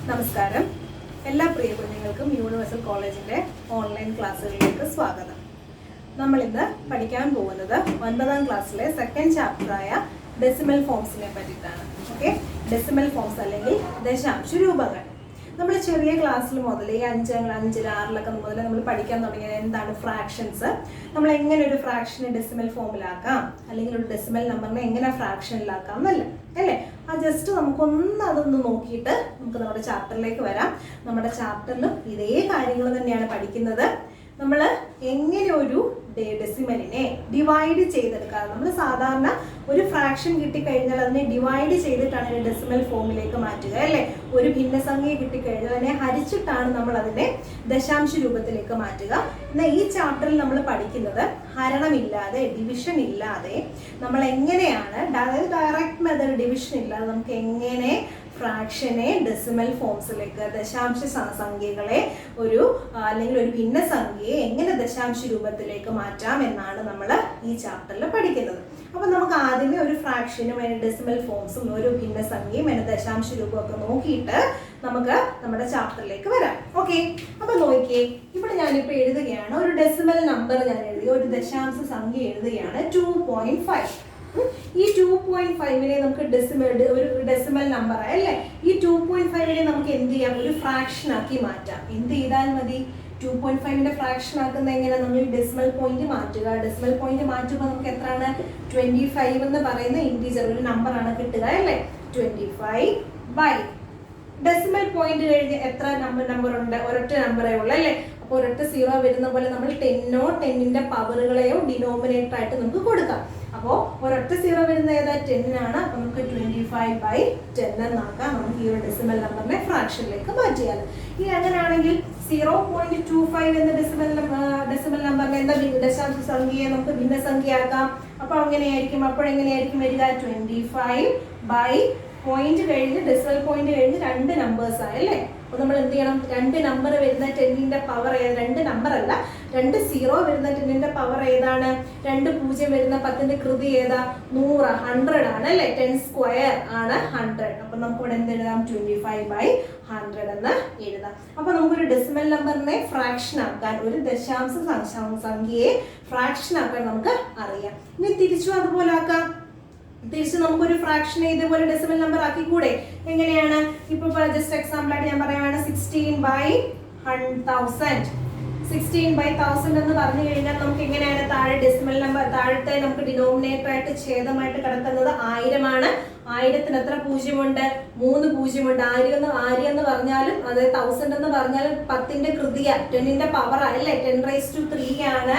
നമസ്കാരം. എല്ലാ പ്രിയ കുഞ്ഞുങ്ങൾക്കും യൂണിവേഴ്സൽ കോളേജിന്റെ ഓൺലൈൻ ക്ലാസ്സുകളിലേക്ക് സ്വാഗതം. നമ്മൾ ഇന്ന് പഠിക്കാൻ പോകുന്നത് 9ാം ക്ലാസ്സിലെ സെക്കൻഡ് ചാപ്റ്ററായ ഡെസിമൽ ഫോംസിനെ പറ്റിയിട്ടാണ്. ഓക്കെ, ഡെസിമൽ ഫോംസ് അല്ലെങ്കിൽ ദശാംശ രൂപങ്ങൾ. നമ്മൾ ചെറിയ ക്ലാസ്സിൽ മുതൽ ഈ 5, 6 മുതൽ നമ്മൾ പഠിക്കാൻ തുടങ്ങിയത് എന്താണ് ഫ്രാക്ഷൻസ്, നമ്മൾ എങ്ങനെ ഒരു ഫ്രാക്ഷനെ ഡെസിമൽ ഫോമിലാക്കാം, അല്ലെങ്കിൽ ഒരു ഡെസിമൽ നമ്പറിനെ എങ്ങനെ ഫ്രാക്ഷനിലാക്കാം എന്നല്ല അല്ലേ. ആ ജസ്റ്റ് നമുക്കൊന്ന് അതൊന്ന് നോക്കിയിട്ട് നമുക്ക് നമ്മുടെ ചാപ്റ്ററിലേക്ക് വരാം. നമ്മുടെ ചാപ്റ്ററിലും ഇതേ കാര്യങ്ങൾ തന്നെയാണ് പഠിക്കുന്നത്. നമ്മൾ എങ്ങനെ ഒരു ഡെസിമലിനെ ഡിവൈഡ് ചെയ്തെടുക്കാം. നമ്മൾ സാധാരണ ഒരു ഫ്രാക്ഷൻ കിട്ടിക്കഴിഞ്ഞാൽ അതിനെ ഡിവൈഡ് ചെയ്തിട്ടാണ് അതിനെ ഡെസിമൽ ഫോമിലേക്ക് മാറ്റുക അല്ലേ. ഒരു ഭിന്നസംഖ്യ കിട്ടിക്കഴിഞ്ഞാൽ അതിനെ ഹരിച്ചിട്ടാണ് നമ്മൾ അതിനെ ദശാംശ രൂപത്തിലേക്ക് മാറ്റുക. എന്നാൽ ഈ ചാപ്റ്ററിൽ നമ്മൾ പഠിക്കുന്നത് ഹരണമില്ലാതെ, ഡിവിഷൻ ഇല്ലാതെ നമ്മൾ എങ്ങനെയാണ്, അതായത് ഡയറക്റ്റ് മെത്തേഡ് ഡിവിഷൻ ഇല്ലാതെ നമുക്ക് എങ്ങനെ ഫ്രാക്ഷനെ ഡെസിമൽ ഫോംസിലേക്ക്, ദശാംശ സംഖ്യകളെ അല്ലെങ്കിൽ ഒരു ഭിന്നസംഖ്യയെ എങ്ങനെ ദശാംശ രൂപത്തിലേക്ക് മാറ്റാം എന്നാണ് നമ്മൾ ഈ ചാപ്റ്ററിൽ പഠിക്കുന്നത്. അപ്പൊ നമുക്ക് ആദ്യമേ ഒരു ഫ്രാക്ഷനും അതിന്റെ ഡെസിമൽ ഫോംസും ഒരു ഭിന്നസംഖ്യയും അതിന്റെ ദശാംശ രൂപമൊക്കെ നോക്കിയിട്ട് നമുക്ക് നമ്മുടെ ചാപ്റ്ററിലേക്ക് വരാം. ഓക്കെ, അപ്പൊ നോക്കിയേ, ഇവിടെ ഞാനിപ്പോ എഴുതുകയാണ് ഒരു ഡെസിമൽ നമ്പർ. ഞാൻ എഴുതി ഒരു ദശാംശ സംഖ്യ എഴുതുകയാണ് 2.5. ഈ 2.5നെ നമുക്ക് ഒരു ഡെസിമൽ നമ്പർ അല്ലേ. ഈ 2.5നെ നമുക്ക് എന്ത് ചെയ്യാം, ഒരു ഫ്രാക്ഷൻ ആക്കി മാറ്റാം. എന്ത് ചെയ്താൽ മതി, 2.5ന്റെ ഫ്രാക്ഷൻ ആക്കുന്ന എങ്ങനെ, നമ്മൾ ഡെസിമൽ പോയിന്റ് മാറ്റുക. ഡെസിമൽ പോയിന്റ് മാറ്റുമ്പോൾ നമുക്ക് എത്രയാണ്, 25 എന്ന് പറയുന്ന ഇൻറ്റീജർ ഒരു നമ്പർ ആണ് കിട്ടുക അല്ലേ. 25 ബൈ ഡെസിമൽ പോയിന്റ് കഴിഞ്ഞ് എത്ര നമ്പർ ഉണ്ട്, ഒരൊറ്റ നമ്പറേ ഉള്ളൂ അല്ലേ. അപ്പോൾ ഒരൊറ്റ 0 വരുന്ന പോലെ നമ്മൾ 10ഓ 10ന്റെ പവറുകളെയോ ഡിനോമിനേറ്റർ ആയിട്ട് നമുക്ക് കൊടുക്കാം. അപ്പോൾ ഒരൊറ്റ 0 വരുന്ന ഏതാ, 10 ആണ്. അപ്പൊ നമുക്ക് 25 ബൈ 10 എന്നാക്കാം. നമുക്ക് ഈ ഒരു ഡെസിമൽ നമ്പറിനെ ഫ്രാക്ഷനിലേക്ക് മാറ്റിയാൽ, ഈ അങ്ങനെയാണെങ്കിൽ 0.25 എന്ന ഡെസിമൽ നമ്പറിനെ എന്താ ദശാംശ സംഖ്യയെ നമുക്ക് ഭിന്നസംഖ്യയാക്കാം. അപ്പോൾ അപ്പോഴെങ്ങനെയായിരിക്കും വരിക, 25 ബൈ പോയിന്റ് കഴിഞ്ഞ് ഡെസിമൽ പോയിന്റ് കഴിഞ്ഞ് 2 നമ്പേഴ്സ് ആയല്ലേ. അപ്പൊ നമ്മൾ എന്ത് ചെയ്യണം, 2 നമ്പർ വരുന്ന 10ന്റെ പവർ 2 നമ്പർ അല്ല, 2 0 വരുന്ന 10ന്റെ പവർ ഏതാണ്, 2 0 വരുന്ന 10ന്റെ കൃതി ഏതാ, 100 100 ആണ് അല്ലേ. 10 സ്ക്വയർ ആണ് 100. അപ്പൊ നമുക്ക് ഇവിടെ എന്ത് എഴുതാം, 25 ബൈ 100 എന്ന് എഴുതാം. അപ്പൊ നമുക്കൊരു ഡെസിമൽ നമ്പറിനെ ഫ്രാക്ഷൻ ആക്കാൻ, ഒരു ദശാംശ സംഖ്യയെ ഫ്രാക്ഷൻ ആക്കാൻ നമുക്ക് അറിയാം. ഇനി തിരിച്ചും അതുപോലെ ആക്കാം. തിരിച്ച് നമുക്കൊരു ഫ്രാക്ഷനെ ഇതേപോലെ ഡെസിമൽ നമ്പർ ആക്കി കൂടെ. എങ്ങനെയാണ്, ഇപ്പൊ ജസ്റ്റ് എക്സാമ്പിൾ ആയിട്ട് ഞാൻ പറയുകയാണ് 16 ബൈ 1000. 16 ബൈ 1000 എന്ന് പറഞ്ഞു കഴിഞ്ഞാൽ നമുക്ക് എങ്ങനെയാണ്, താഴെ ഡെസിമൽ നമ്പർ, താഴത്തെ നമുക്ക് ഡിനോമിനേറ്റർ ആയിട്ട് ഛേദമായിട്ട് കിടക്കുന്നത് 1000 ആണ്. 1000ത്തിന് എത്ര പൂജ്യമുണ്ട്, 3 പൂജ്യമുണ്ട്. ആര്യം എന്ന് പറഞ്ഞാലും അത് 1000 എന്ന് പറഞ്ഞാലും 10ന്റെ കൃതിയ, 10ന്റെ പവർ അല്ലേ. 10⁻³ ആണ്.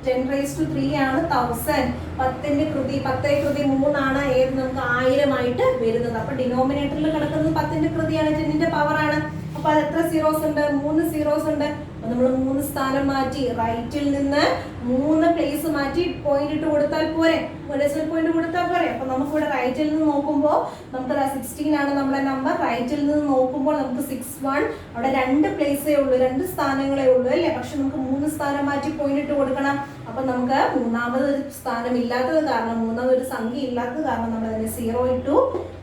10⁻³ ആണ് 1000. 10ന്റെ കൃതി 3 ആണ് ഏത്, നമുക്ക് 1000 ആയിട്ട് വരുന്നത്. അപ്പൊ ഡിനോമിനേറ്ററിൽ കിടക്കുന്നത് 10ന്റെ കൃതിയാണ്, 10ന്റെ പവർ ആണ്. അപ്പൊ അത് എത്ര സീറോസ് ഉണ്ട്, 3 സീറോസ് ഉണ്ട്. അപ്പൊ നമ്മൾ 3 സ്ഥാനം മാറ്റി, റൈറ്റിൽ നിന്ന് 3 പ്ലേസ് മാറ്റി പോയിന്റ് ഇട്ട് കൊടുത്താൽ പോരെ, ഡെസിമൽ പോയിന്റ് കൊടുത്താൽ പോരെ. അപ്പൊ നമുക്ക് ഇവിടെ റൈറ്റിൽ നിന്ന് നോക്കുമ്പോൾ നമുക്ക് 16 ആണ് നമ്മുടെ നമ്പർ. റൈറ്റിൽ നിന്ന് നോക്കുമ്പോൾ നമുക്ക് 61, അവിടെ 2 പ്ലേസേ ഉള്ളൂ, 2 സ്ഥാനങ്ങളേ ഉള്ളൂ അല്ലേ. പക്ഷെ നമുക്ക് 3 സ്ഥാനം മാറ്റി പോയിന്റ് ഇട്ട് കൊടുക്കണം. അപ്പൊ നമുക്ക് മൂന്നാമതൊരു സ്ഥാനം ഇല്ലാത്തത് കാരണം, മൂന്നാമതൊരു സംഖ്യ ഇല്ലാത്തത് കാരണം നമ്മൾ അതിന് 0 ഇട്ടു,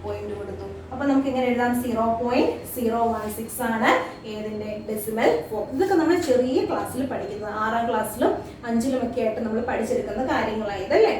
പോയിന്റ് കൊടുത്തു. അപ്പൊ നമുക്ക് ഇങ്ങനെ എഴുതാം, 0.016 ആണ് ഏതിന്റെ ഡെസിമൽ ഫോം. ഇതൊക്കെ നമ്മൾ ചെറിയ ക്ലാസ്സിൽ പഠിക്കുന്നത്, 6ാം ക്ലാസ്സിലും 5ലും ഒക്കെ ആയിട്ട് നമ്മൾ പഠിച്ചെടുക്കുന്ന കാര്യങ്ങളായതല്ലേ.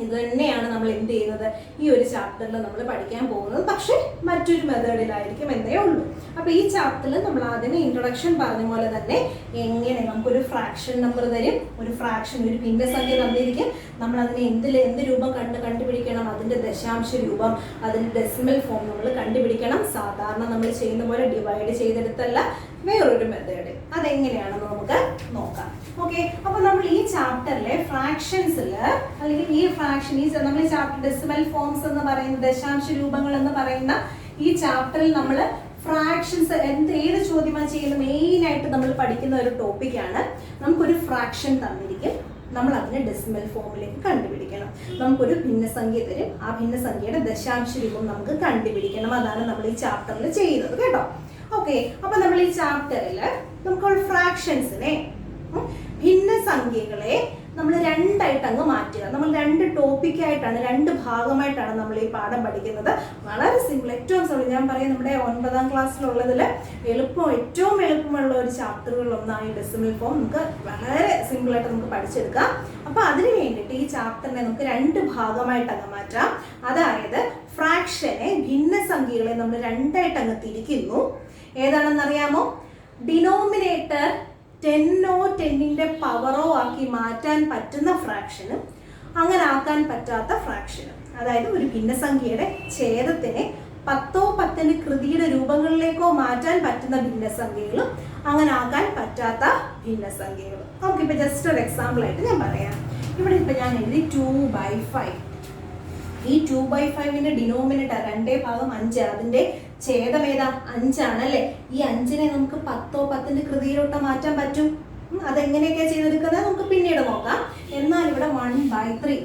ഇത് തന്നെയാണ് നമ്മൾ എന്ത് ചെയ്യുന്നത്, ഈ ഒരു ചാപ്റ്ററിൽ നമ്മൾ പഠിക്കാൻ പോകുന്നത്. പക്ഷെ മറ്റൊരു മെത്തേഡിലായിരിക്കും എന്നേ ഉള്ളൂ. അപ്പൊ ഈ ചാപ്റ്ററിൽ നമ്മൾ ആദ്യമേ ഇൻട്രൊഡക്ഷൻ പറഞ്ഞ പോലെ തന്നെ എങ്ങനെ നമുക്കൊരു ഫ്രാക്ഷൻ നമ്പർ തരും, ഒരു ഫ്രാക്ഷൻ, ഒരു ഭിന്നസംഖ്യ തന്നിരിക്കും. നമ്മൾ അതിനെ എന്ത് രൂപം കണ്ടുപിടിക്കണം, അതിന്റെ ദശാംശ രൂപം, അതിന്റെ ഡെസിമൽ ഫോം നമ്മൾ കണ്ടുപിടിക്കണം. സാധാരണ നമ്മൾ ചെയ്യുന്ന പോലെ ഡിവൈഡ് ചെയ്തെടുത്തല്ല, വേറൊരു മെത്തേഡ്. അതെങ്ങനെയാണെന്ന് നമുക്ക് നോക്കാം. ഓക്കെ, അപ്പൊ നമ്മൾ ഈ ചാപ്റ്ററിലെ ഫ്രാക്ഷൻസിൽ, അല്ലെങ്കിൽ ഈ ഫ്രാക്ഷൻ, നമ്മൾ ഈ ചാപ്റ്റർ ഡെസിമൽ ഫോംസ് എന്ന് പറയുന്ന, ദശാംശ രൂപങ്ങൾ എന്ന് പറയുന്ന ഈ ചാപ്റ്ററിൽ നമ്മൾ ഫ്രാക്ഷൻസ് ഏത് ചോദ്യമാണ് ചെയ്യുന്നത്, മെയിൻ ആയിട്ട് നമ്മൾ പഠിക്കുന്ന ഒരു ടോപ്പിക്കാണ്. നമുക്കൊരു ഫ്രാക്ഷൻ തന്നിരിക്കും, നമ്മൾ അതിനെ ഡെസിമൽ ഫോമിലേക്ക് കണ്ടുപിടിക്കണം. നമുക്കൊരു ഭിന്നസംഖ്യ തരും, ആ ഭിന്നസംഖ്യയുടെ ദശാംശ രൂപം നമുക്ക് കണ്ടുപിടിക്കണം. അതാണ് നമ്മൾ ഈ ചാപ്റ്ററിൽ ചെയ്യുന്നത് കേട്ടോ. ഓക്കെ, അപ്പൊ നമ്മൾ ഈ ചാപ്റ്ററിൽ നമുക്ക് ഫ്രാക്ഷൻസിനെ, ഭിന്നസംഖ്യകളെ നമ്മൾ രണ്ടായിട്ട് അങ്ങ് മാറ്റുക. നമ്മൾ രണ്ട് ടോപ്പിക്കായിട്ടാണ്, രണ്ട് ഭാഗമായിട്ടാണ് നമ്മൾ ഈ പാഠം പഠിക്കുന്നത്. വളരെ സിമ്പിൾ, ഏറ്റവും സിമ്പിൾ. ഞാൻ പറയും നമ്മുടെ 9ാം ക്ലാസ്സിലുള്ളതിൽ ഏറ്റവും എളുപ്പമുള്ള ഒരു ചാപ്റ്ററുകളിലൊന്നാണ് ഈ ഡെസിമൽ ഫോം. നമുക്ക് വളരെ സിമ്പിളായിട്ട് നമുക്ക് പഠിച്ചെടുക്കാം. അപ്പോൾ അതിന് വേണ്ടിയിട്ട് ഈ ചാപ്റ്ററിനെ നമുക്ക് രണ്ട് ഭാഗമായിട്ട് അങ്ങ് മാറ്റാം. അതായത് ഫ്രാക്ഷനെ, ഭിന്നസംഖ്യകളെ നമ്മൾ രണ്ടായിട്ട് അങ്ങ് തിരിക്കുന്നു. ഏതാണെന്നറിയാമോ? ഡിനോമിനേറ്റർ 10ഓ 10ന്റെ പവറോ ആക്കി മാറ്റാൻ പറ്റുന്ന ഫ്രാക്ഷനും അങ്ങനെ ആക്കാൻ പറ്റാത്ത ഫ്രാക്ഷനും. അതായത് ഒരു ഭിന്നസംഖ്യയുടെ ഛേദത്തിനെ 10ഓ 10ന്റെ കൃതിയുടെ രൂപങ്ങളിലേക്കോ മാറ്റാൻ പറ്റുന്ന ഭിന്നസംഖ്യകളും അങ്ങനെ ആക്കാൻ പറ്റാത്ത ഭിന്നസംഖ്യകളും. നമുക്കിപ്പോൾ ജസ്റ്റ് ഒരു എക്സാമ്പിൾ ആയിട്ട് ഞാൻ പറയാം. ഇവിടെ ഇപ്പം ഞാൻ എഴുതി 2/5. ഈ 2/5ന്റെ ഡിനോമിനേറ്റർ 2/5, അതിന്റെ ഛേദം ഏതാ? 5 ആണല്ലേ. ഈ 5നെ നമുക്ക് 10ഓ 10ന്റെ കൃതിയിലോട്ട് മാറ്റാൻ പറ്റും. അതെങ്ങനെയൊക്കെ ചെയ്തെടുക്കുന്നത് നമുക്ക് പിന്നീട് നോക്കാം. എന്നാൽ ഇവിടെ 1/3,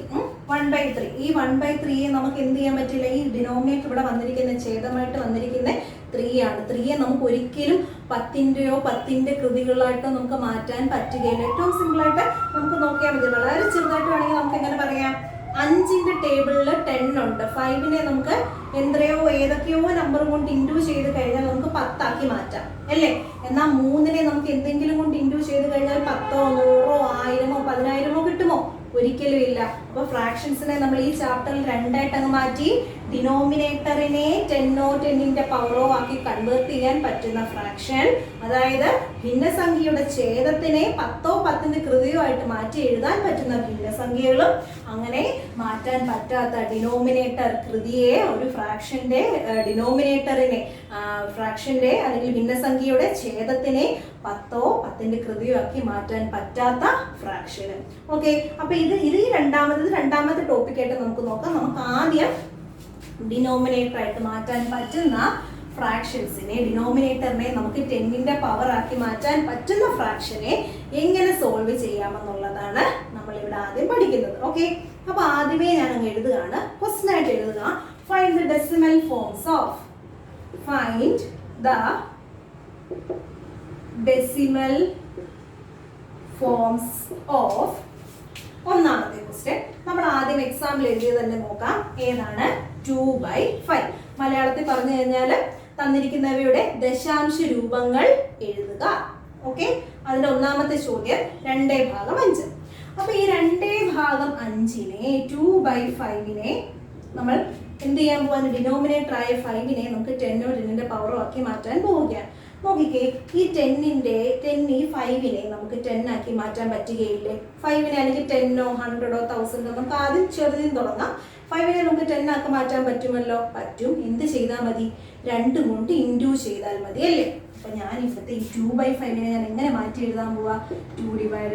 1/3, ഈ 1/3യെ നമുക്ക് എന്ത് ചെയ്യാൻ പറ്റില്ല? ഈ ഡിനോമിനേറ്റർ ഇവിടെ വന്നിരിക്കുന്ന ഛേദമായിട്ട് വന്നിരിക്കുന്ന 3 ആണ്. 3യെ നമുക്ക് ഒരിക്കലും 10ന്റെയോ 10ന്റെ കൃതികളായിട്ടോ നമുക്ക് മാറ്റാൻ പറ്റുകയില്ല. ഏറ്റവും സിമ്പിളായിട്ട് നമുക്ക് നോക്കിയാൽ മതി. വളരെ ചെറുതായിട്ട് വേണമെങ്കിൽ നമുക്ക് എങ്ങനെ പറയാം? 5ന്റെ ടേബിളിൽ 10 ഉണ്ട്. 5നെ നമുക്ക് ഏതൊക്കെയോ നമ്പർ കൊണ്ട് ഇൻഡു ചെയ്ത് കഴിഞ്ഞാൽ നമുക്ക് 10 ആക്കി മാറ്റാം അല്ലേ. എന്നാൽ 3നെ നമുക്ക് എന്തെങ്കിലും കൊണ്ട് ഇൻഡു ചെയ്ത് കഴിഞ്ഞാൽ 10ഓ 100ഓ 1000ഓ 10000ഓ കിട്ടുമോ? ഒരിക്കലും ഇല്ല. അപ്പോൾ ഫ്രാക്ഷൻസിനെ നമ്മൾ ഈ ചാപ്റ്ററിൽ രണ്ടായിട്ട് അങ്ങ് മാറ്റി. ഡിനോമിനേറ്ററിനെ 10ഓ 10ന്റെ പവറോ ആക്കി കൺവേർട്ട് ചെയ്യാൻ പറ്റുന്ന ഫ്രാക്ഷൻ, അതായത് ഭിന്നസംഖ്യയുടെ ഛേദത്തിനെ 10ഓ 10ന്റെ കൃതിയോ ആയിട്ട് മാറ്റി എഴുതാൻ പറ്റുന്ന ഭിന്നസംഖ്യകളും അങ്ങനെ മാറ്റാൻ പറ്റാത്ത ഡിനോമിനേറ്റർ കൃതിയെ, ഒരു ഫ്രാക്ഷന്റെ ഡിനോമിനേറ്ററിനെ, ഫ്രാക്ഷന്റെ അല്ലെങ്കിൽ ഭിന്നസംഖ്യയുടെ ഛേദത്തിനെ 10ഓ 10ന്റെ കൃതിയോ ആക്കി മാറ്റാൻ പറ്റാത്ത ഫ്രാക്ഷന്. ഓക്കെ, അപ്പൊ ഇത് രണ്ടാമത്തെ ടോപ്പിക്കായിട്ട് നമുക്ക് നോക്കാം. നമുക്ക് ആദ്യം ഡിനോമിനേറ്റർ ആയിട്ട് മാറ്റാൻ പറ്റുന്ന ഫ്രാക്ഷൻസിനെ, ഡിനോമിനേറ്ററിനെ നമുക്ക് 10ന്റെ പവർ ആക്കി മാറ്റാൻ പറ്റുന്ന ഫ്രാക്ഷനെ എങ്ങനെ സോൾവ് ചെയ്യാമെന്നുള്ളതാണ് നമ്മൾ ഇവിടെ ആദ്യം പഠിക്കുന്നത്. ഓക്കെ, അപ്പൊ ആദ്യമേ ഞാൻ അങ്ങ് എഴുതുകയാണ്. ക്വസ്റ്റ്യൻ ആയിട്ട് എഴുതുക. Find the decimal forms of, find the decimal forms of. ഒന്നാമത്തെ ക്വസ്റ്റ്യൻ നമ്മൾ ആദ്യം എക്സാമ്പിൾ എഴുതിയത് തന്നെ നോക്കാം. ഏതാണ്? 2/5. മലയാളത്തിൽ പറഞ്ഞു കഴിഞ്ഞാൽ തന്നിരിക്കുന്നവയുടെ ദശാംശ രൂപങ്ങൾ എഴുതുക. ഓക്കെ, അതിന്റെ ഒന്നാമത്തെ ചോദ്യം 2/5. അപ്പൊ ഈ 2/5നെ 2/5നെ നമ്മൾ എന്ത് ചെയ്യാൻ പോവാണ്? ഡിനോമിനേറ്റർ ആയ 5നെ നമുക്ക് 10ഓ 10ന്റെ പവറോ ആക്കി മാറ്റാൻ പോവുകയാണ്. നോക്കിക്കേ, ഈ 10 ഈ 5നെ നമുക്ക് 10 ആക്കി മാറ്റാൻ പറ്റുകയില്ലേ? 5നെ അല്ലെങ്കിൽ 10ഓ 100ഓ 1000ഓ നമുക്ക് ആദ്യം ചെറുതിൽ തുടങ്ങാം. 5നെ നമുക്ക് 10 ആക്കി മാറ്റാൻ പറ്റുമല്ലോ? പറ്റും. എന്ത് ചെയ്താൽ മതി? 2 കൊണ്ട് ഇൻഡു ചെയ്താൽ മതി അല്ലേ. അപ്പൊ ഞാൻ ഇവിടുത്തെ ഈ 2/5നെ ഞാൻ എങ്ങനെ മാറ്റി എഴുതാൻ പോവാ? 2/5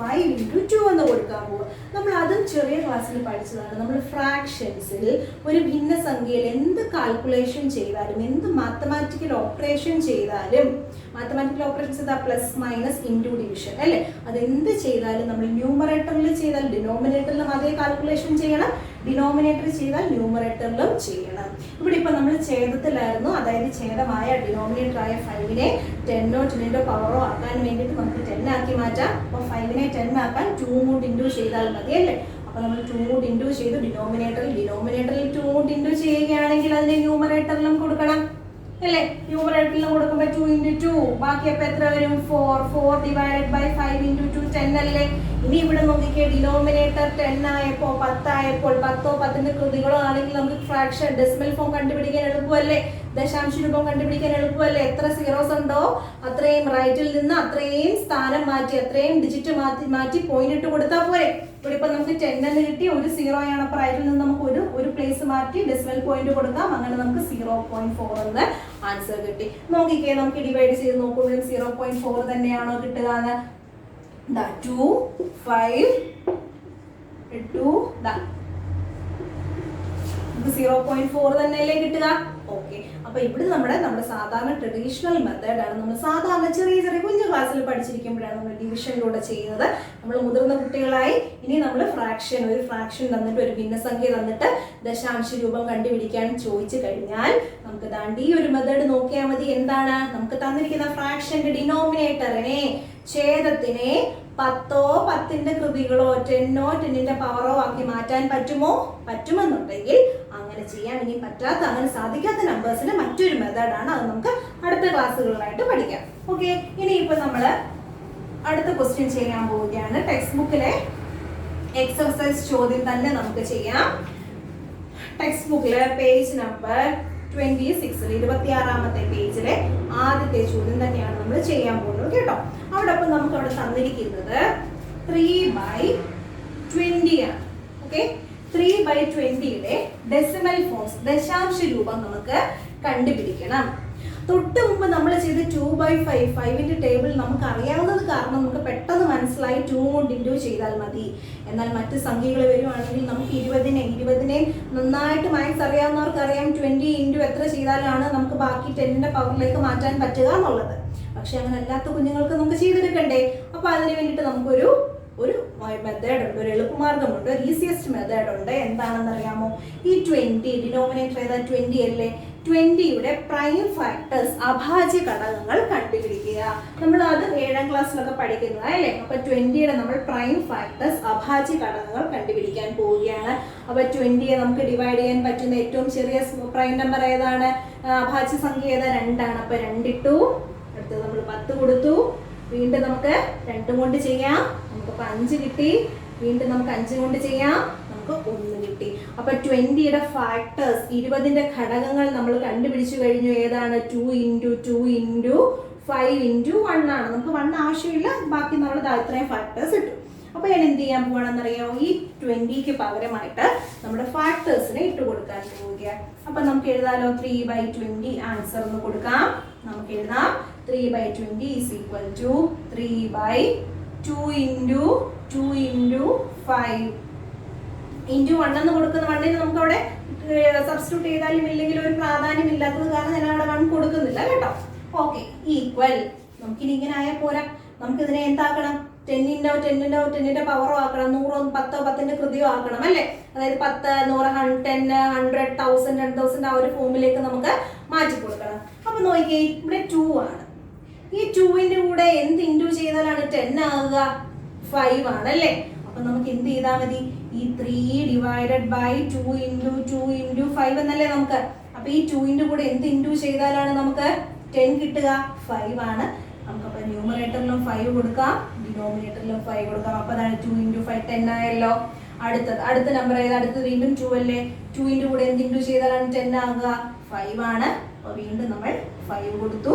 × 2 എന്ന് കൊടുക്കാൻ പോവാ. നമ്മൾ അതും ചെറിയ ക്ലാസ്സിൽ പഠിച്ചതാണ്. നമ്മൾ ഫ്രാക്ഷൻസിൽ ഒരു ഭിന്നസംഖ്യയിൽ എന്ത് കാൽക്കുലേഷൻ ചെയ്താലും, എന്ത് മാത്തമാറ്റിക്കൽ ഓപ്പറേഷൻ ചെയ്താലും, മാത്തമാറ്റിക്കൽ ഓപ്പറേഷൻസ് ഇതാ പ്ലസ് മൈനസ് ഇൻറ്റു ഡിവിഷൻ അല്ലേ, അതെന്ത് ചെയ്താലും നമ്മൾ ന്യൂമറേറ്ററിൽ ചെയ്താൽ ഡിനോമിനേറ്ററിലും അതേ കാൽക്കുലേഷൻ ചെയ്യണം, ഡിനോമിനേറ്റർ ചെയ്താൽ ന്യൂമറേറ്ററിലും ചെയ്യണം. ഇവിടെ ഇപ്പൊ നമ്മൾ ഛേദത്തിലായിരുന്നു, അതായത് ഛേദമായ ഡിനോമിനേറ്റർ ആയ 5നെ 10ഓ 10ന്റെ പവറോ ആക്കാൻ വേണ്ടിയിട്ട് നമുക്ക് 10 ആക്കി മാറ്റാം. അപ്പോൾ 5നെ 10 ആക്കാൻ 2 കൊണ്ട് ഇൻഡു ചെയ്താൽ മതി അല്ലേ. അപ്പോൾ നമ്മൾ 2 കൊണ്ട് ഇൻഡു ചെയ്തു. ഡിനോമിനേറ്ററിൽ 2 കൊണ്ട് ഇൻഡു ചെയ്യുകയാണെങ്കിൽ അതിന്റെ ന്യൂമറേറ്ററിലും കൊടുക്കണം അല്ലേ. ന്യൂമറേറ്ററിലും കൊടുക്കുമ്പോൾ 2 × 2, ബാക്കി അപ്പോൾ എത്ര വരും? 4 / 5 × 2 10 അല്ലേ. ഇനി ഇവിടെ നോക്കിക്കേ, ഡിനോമിനേറ്റർ 10 ആയപ്പോൾ 10 ആയപ്പോൾ 10ഓ 10ന്റെ കൃതികളോ ആണെങ്കിൽ നമുക്ക് ഫ്രാക്ഷൻ ഡെസിമൽ ഫോം കണ്ടുപിടിക്കാൻ എളുപ്പമല്ലേ, ദശാംശ രൂപം കണ്ടുപിടിക്കാൻ എളുപ്പമല്ലേ. എത്ര സീറോസ് ഉണ്ടോ അത്രയും റൈറ്റിൽ നിന്ന് അത്രയും സ്ഥാനം മാറ്റി, അത്രയും ഡിജിറ്റ് മാറ്റി പോയിന്റ് ഇട്ട് കൊടുത്താൽ പോരെ. ഇവിടെ ഇപ്പൊ നമുക്ക് 10 എന്ന് കിട്ടി, ഒരു 0 ആണ്. അപ്പൊ റൈറ്റിൽ നിന്ന് നമുക്ക് ഒരു പ്ലേസ് മാറ്റി ഡെസിമൽ പോയിന്റ് കൊടുക്കാം. അങ്ങനെ നമുക്ക് 0.4 എന്ന് ആൻസർ കിട്ടി. നോക്കിക്കേ, നമുക്ക് ഡിവൈഡ് ചെയ്ത് നോക്കുമ്പോഴും 0.4 തന്നെയാണോ കിട്ടുക? 2 5 2 0.4 തന്നെയല്ലേ കിട്ടുക. ഓക്കെ, അപ്പൊ ഇവിടെ നമ്മുടെ സാധാരണ ട്രഡീഷണൽ മെത്തേഡാണ്. നമ്മൾ സാധാരണ ചെറിയ കുഞ്ഞു ക്ലാസ്സിൽ പഠിച്ചിരിക്കുമ്പോഴാണ് നമ്മൾ ഡിവിഷനിലൂടെ ചെയ്യുന്നത്. നമ്മൾ മുതിർന്ന കുട്ടികളായി ഇനി നമ്മൾ ഒരു ഫ്രാക്ഷൻ തന്നിട്ട്, ഒരു ഭിന്നസംഖ്യ തന്നിട്ട് ദശാംശ രൂപം കണ്ടുപിടിക്കാൻ ചോദിച്ചു കഴിഞ്ഞാൽ നമുക്ക് ദാണ്ട് ഈ ഒരു മെത്തേഡ് നോക്കിയാൽ മതി. എന്താണ്? നമുക്ക് തന്നിരിക്കുന്ന ഫ്രാക്ഷന്റെ ഡിനോമിനേറ്ററിനെ, ഛേദത്തിനെ 10ഓ 10ന്റെ കൃതികളോ 10ഓ 10ന്റെ പവറോ ആക്കി മാറ്റാൻ പറ്റുമോ? പറ്റുമെന്നുണ്ടെങ്കിൽ അങ്ങനെ ചെയ്യാം. ഇനി പറ്റാത്ത, അങ്ങനെ സാധിക്കാത്ത നമ്പേഴ്സിന്റെ മറ്റൊരു മെത്തേഡാണ്. അത് നമുക്ക് അടുത്ത ക്ലാസ്സുകളിലായിട്ട് പഠിക്കാം. ഓക്കെ, ഇനിയിപ്പോ നമ്മള് അടുത്ത ക്വസ്റ്റ്യൻ ചെയ്യാൻ പോവുകയാണ്. ടെക്സ്റ്റ് ബുക്കിലെ എക്സർസൈസ് ചോദ്യം തന്നെ നമുക്ക് ചെയ്യാം. ടെക്സ്റ്റ് ബുക്കിലെ പേജ് നമ്പർ 26 26ാമത്തെ പേജിലെ ആദ്യത്തെ ചോദ്യം തന്നെയാണ് നമ്മൾ ചെയ്യാൻ പോകുന്നത് കേട്ടോ. അവിടെ അപ്പം നമുക്ക് അവിടെ തന്നിരിക്കുന്നത് 3/20 ആണ്. ഓക്കെ, 3/20യുടെ ഡെസിമൽ ഫോംസ്, ദശാംശ രൂപം നമുക്ക് കണ്ടുപിടിക്കണം. തൊട്ട് മുമ്പ് നമ്മൾ ചെയ്ത് 2/5, 5ന്റെ ടേബിൾ നമുക്ക് അറിയാവുന്നത് കാരണം നമുക്ക് പെട്ടെന്ന് മനസ്സിലായി 2 കൊണ്ട് ഇൻറ്റു ചെയ്താൽ മതി. എന്നാൽ മറ്റ് സംഖ്യകൾ വരുവാണെങ്കിൽ നമുക്ക് 20നെ നന്നായിട്ട് മാത്സ് അറിയാവുന്നവർക്ക് അറിയാം 20 ഇൻറ്റു എത്ര ചെയ്താലാണ് നമുക്ക് ബാക്കി 10ന്റെ പവറിലേക്ക് മാറ്റാൻ പറ്റുക എന്നുള്ളത്. പക്ഷെ അങ്ങനെ അല്ലാത്ത കുഞ്ഞുങ്ങൾക്ക് നമുക്ക് ചെയ്തെടുക്കണ്ടേ? അപ്പൊ അതിന് വേണ്ടിയിട്ട് നമുക്കൊരു മെത്തേഡ് ഉണ്ട്, ഒരു എളുപ്പമാർഗമുണ്ട്, ഒരു ഈസിയസ്റ്റ് മെത്തേഡ് ഉണ്ട്. എന്താണെന്ന് അറിയാമോ? ഈ 20 ഡിനോമിനേറ്റർ ഏതാ? 20 അല്ലേ? 20യുടെ പ്രൈം ഫാക്ടേഴ്സ്, അഭാജ്യ ഘടകങ്ങൾ കണ്ടുപിടിക്കുക. നമ്മൾ അത് 7ാം ക്ലാസ്സിലൊക്കെ പഠിക്കുന്നത് അല്ലേ? അപ്പൊ 20യുടെ നമ്മൾ പ്രൈം ഫാക്ടേഴ്സ്, അഭാജ്യ ഘടകങ്ങൾ കണ്ടുപിടിക്കാൻ പോവുകയാണ്. അപ്പൊ 20യെ നമുക്ക് ഡിവൈഡ് ചെയ്യാൻ പറ്റുന്ന ഏറ്റവും ചെറിയ പ്രൈം നമ്പർ ഏതാണ്? അഭാജ്യ സംഖ്യ ഏതാ? 2 ആണ്. അപ്പൊ 2 ഇട്ടു, അടുത്തത് നമ്മൾ 10 കൊടുത്തു, വീണ്ടും നമുക്ക് 2 കൊണ്ട് ചെയ്യാം, നമുക്കിപ്പോൾ 5 കിട്ടി, വീണ്ടും നമുക്ക് 5 കൊണ്ട് ചെയ്യാം, നമുക്ക് 1 കിട്ടി. അപ്പൊ 20യുടെ ഫാക്ടേഴ്സ്, 20ന്റെ ഘടകങ്ങൾ നമ്മൾ കണ്ടുപിടിച്ചു കഴിഞ്ഞു. ഏതാണ്? 2 × 2 × 5 × 1 ആണ്. നമുക്ക് 1 ആവശ്യമില്ല, ബാക്കി നമ്മൾ ഇത്രയും ഫാക്ടേഴ്സ് ഇട്ടു. അപ്പൊ ഞാൻ എന്ത് ചെയ്യാൻ പോവാണെന്നറിയാമോ? ഈ 20ക്ക് പകരമായിട്ട് നമ്മുടെ ഫാക്ടേഴ്സിനെ ഇട്ട് കൊടുക്കാൻ പോവുകയാണ്. അപ്പൊ നമുക്ക് എഴുതാലോ, 3/20 ആൻസർ എന്ന് കൊടുക്കാം. നമുക്ക് എഴുതാം 3/20 is equal to 3/2 × 2 × 5 × 1 എന്ന് കൊടുക്കുന്ന 1ന് നമുക്ക് അവിടെ സബ്സ്റ്റിറ്റ്യൂട്ട് ചെയ്താലും ഇല്ലെങ്കിലും ഒരു പ്രാധാന്യം ഇല്ലാത്തത് കാരണം ഞാൻ അവിടെ 1 കൊടുക്കുന്നില്ല കേട്ടോ. Okay, equal. നമുക്കിനി ഇങ്ങനെ ആയാൽ പോരാ, നമുക്കിതിനെ എന്താക്കണം? 10ന്റെ പവറോ ആക്കണം, 100 10 10ന്റെ കൃതിയോ ആക്കണം അല്ലേ? അതായത് 10 100 10 100 1000 2000 ആ ഒരു ഫോമിലേക്ക് നമുക്ക് മാറ്റി കൊടുക്കണം. അപ്പൊ നോക്കിയേ, ഇവിടെ 2 ആണ്. ഈ 2ന്റെ കൂടെ എന്ത് ഇൻറ്റു ചെയ്താലാണ് 10 ആകുക? 5 ആണല്ലേ? അപ്പൊ നമുക്ക് എന്ത് ചെയ്താൽ മതി? ഈ 3/2 × 2 × 5 എന്നല്ലേ നമുക്ക്. അപ്പൊ ഈ 2ന്റെ കൂടെ എന്ത് ഇൻറ്റു ചെയ്താലാണ് നമുക്ക് 10 കിട്ടുക? 5 ആണ്. നമുക്കപ്പോൾ ന്യൂമറേറ്ററിലും 5 കൊടുക്കാം, ഡിനോമിനേറ്ററിലും 5 കൊടുക്കാം. അപ്പൊ അതാണ് 2 × 5 10 ആയല്ലോ. അടുത്ത നമ്പർ ഏത്? അടുത്തത് വീണ്ടും 2 അല്ലേ? 2ന്റെ കൂടെ എന്ത് ഇൻറ്റു ചെയ്താലാണ് 10 ആകുക? 5 ആണ്. അപ്പൊ വീണ്ടും നമ്മൾ 5 കൊടുത്തു.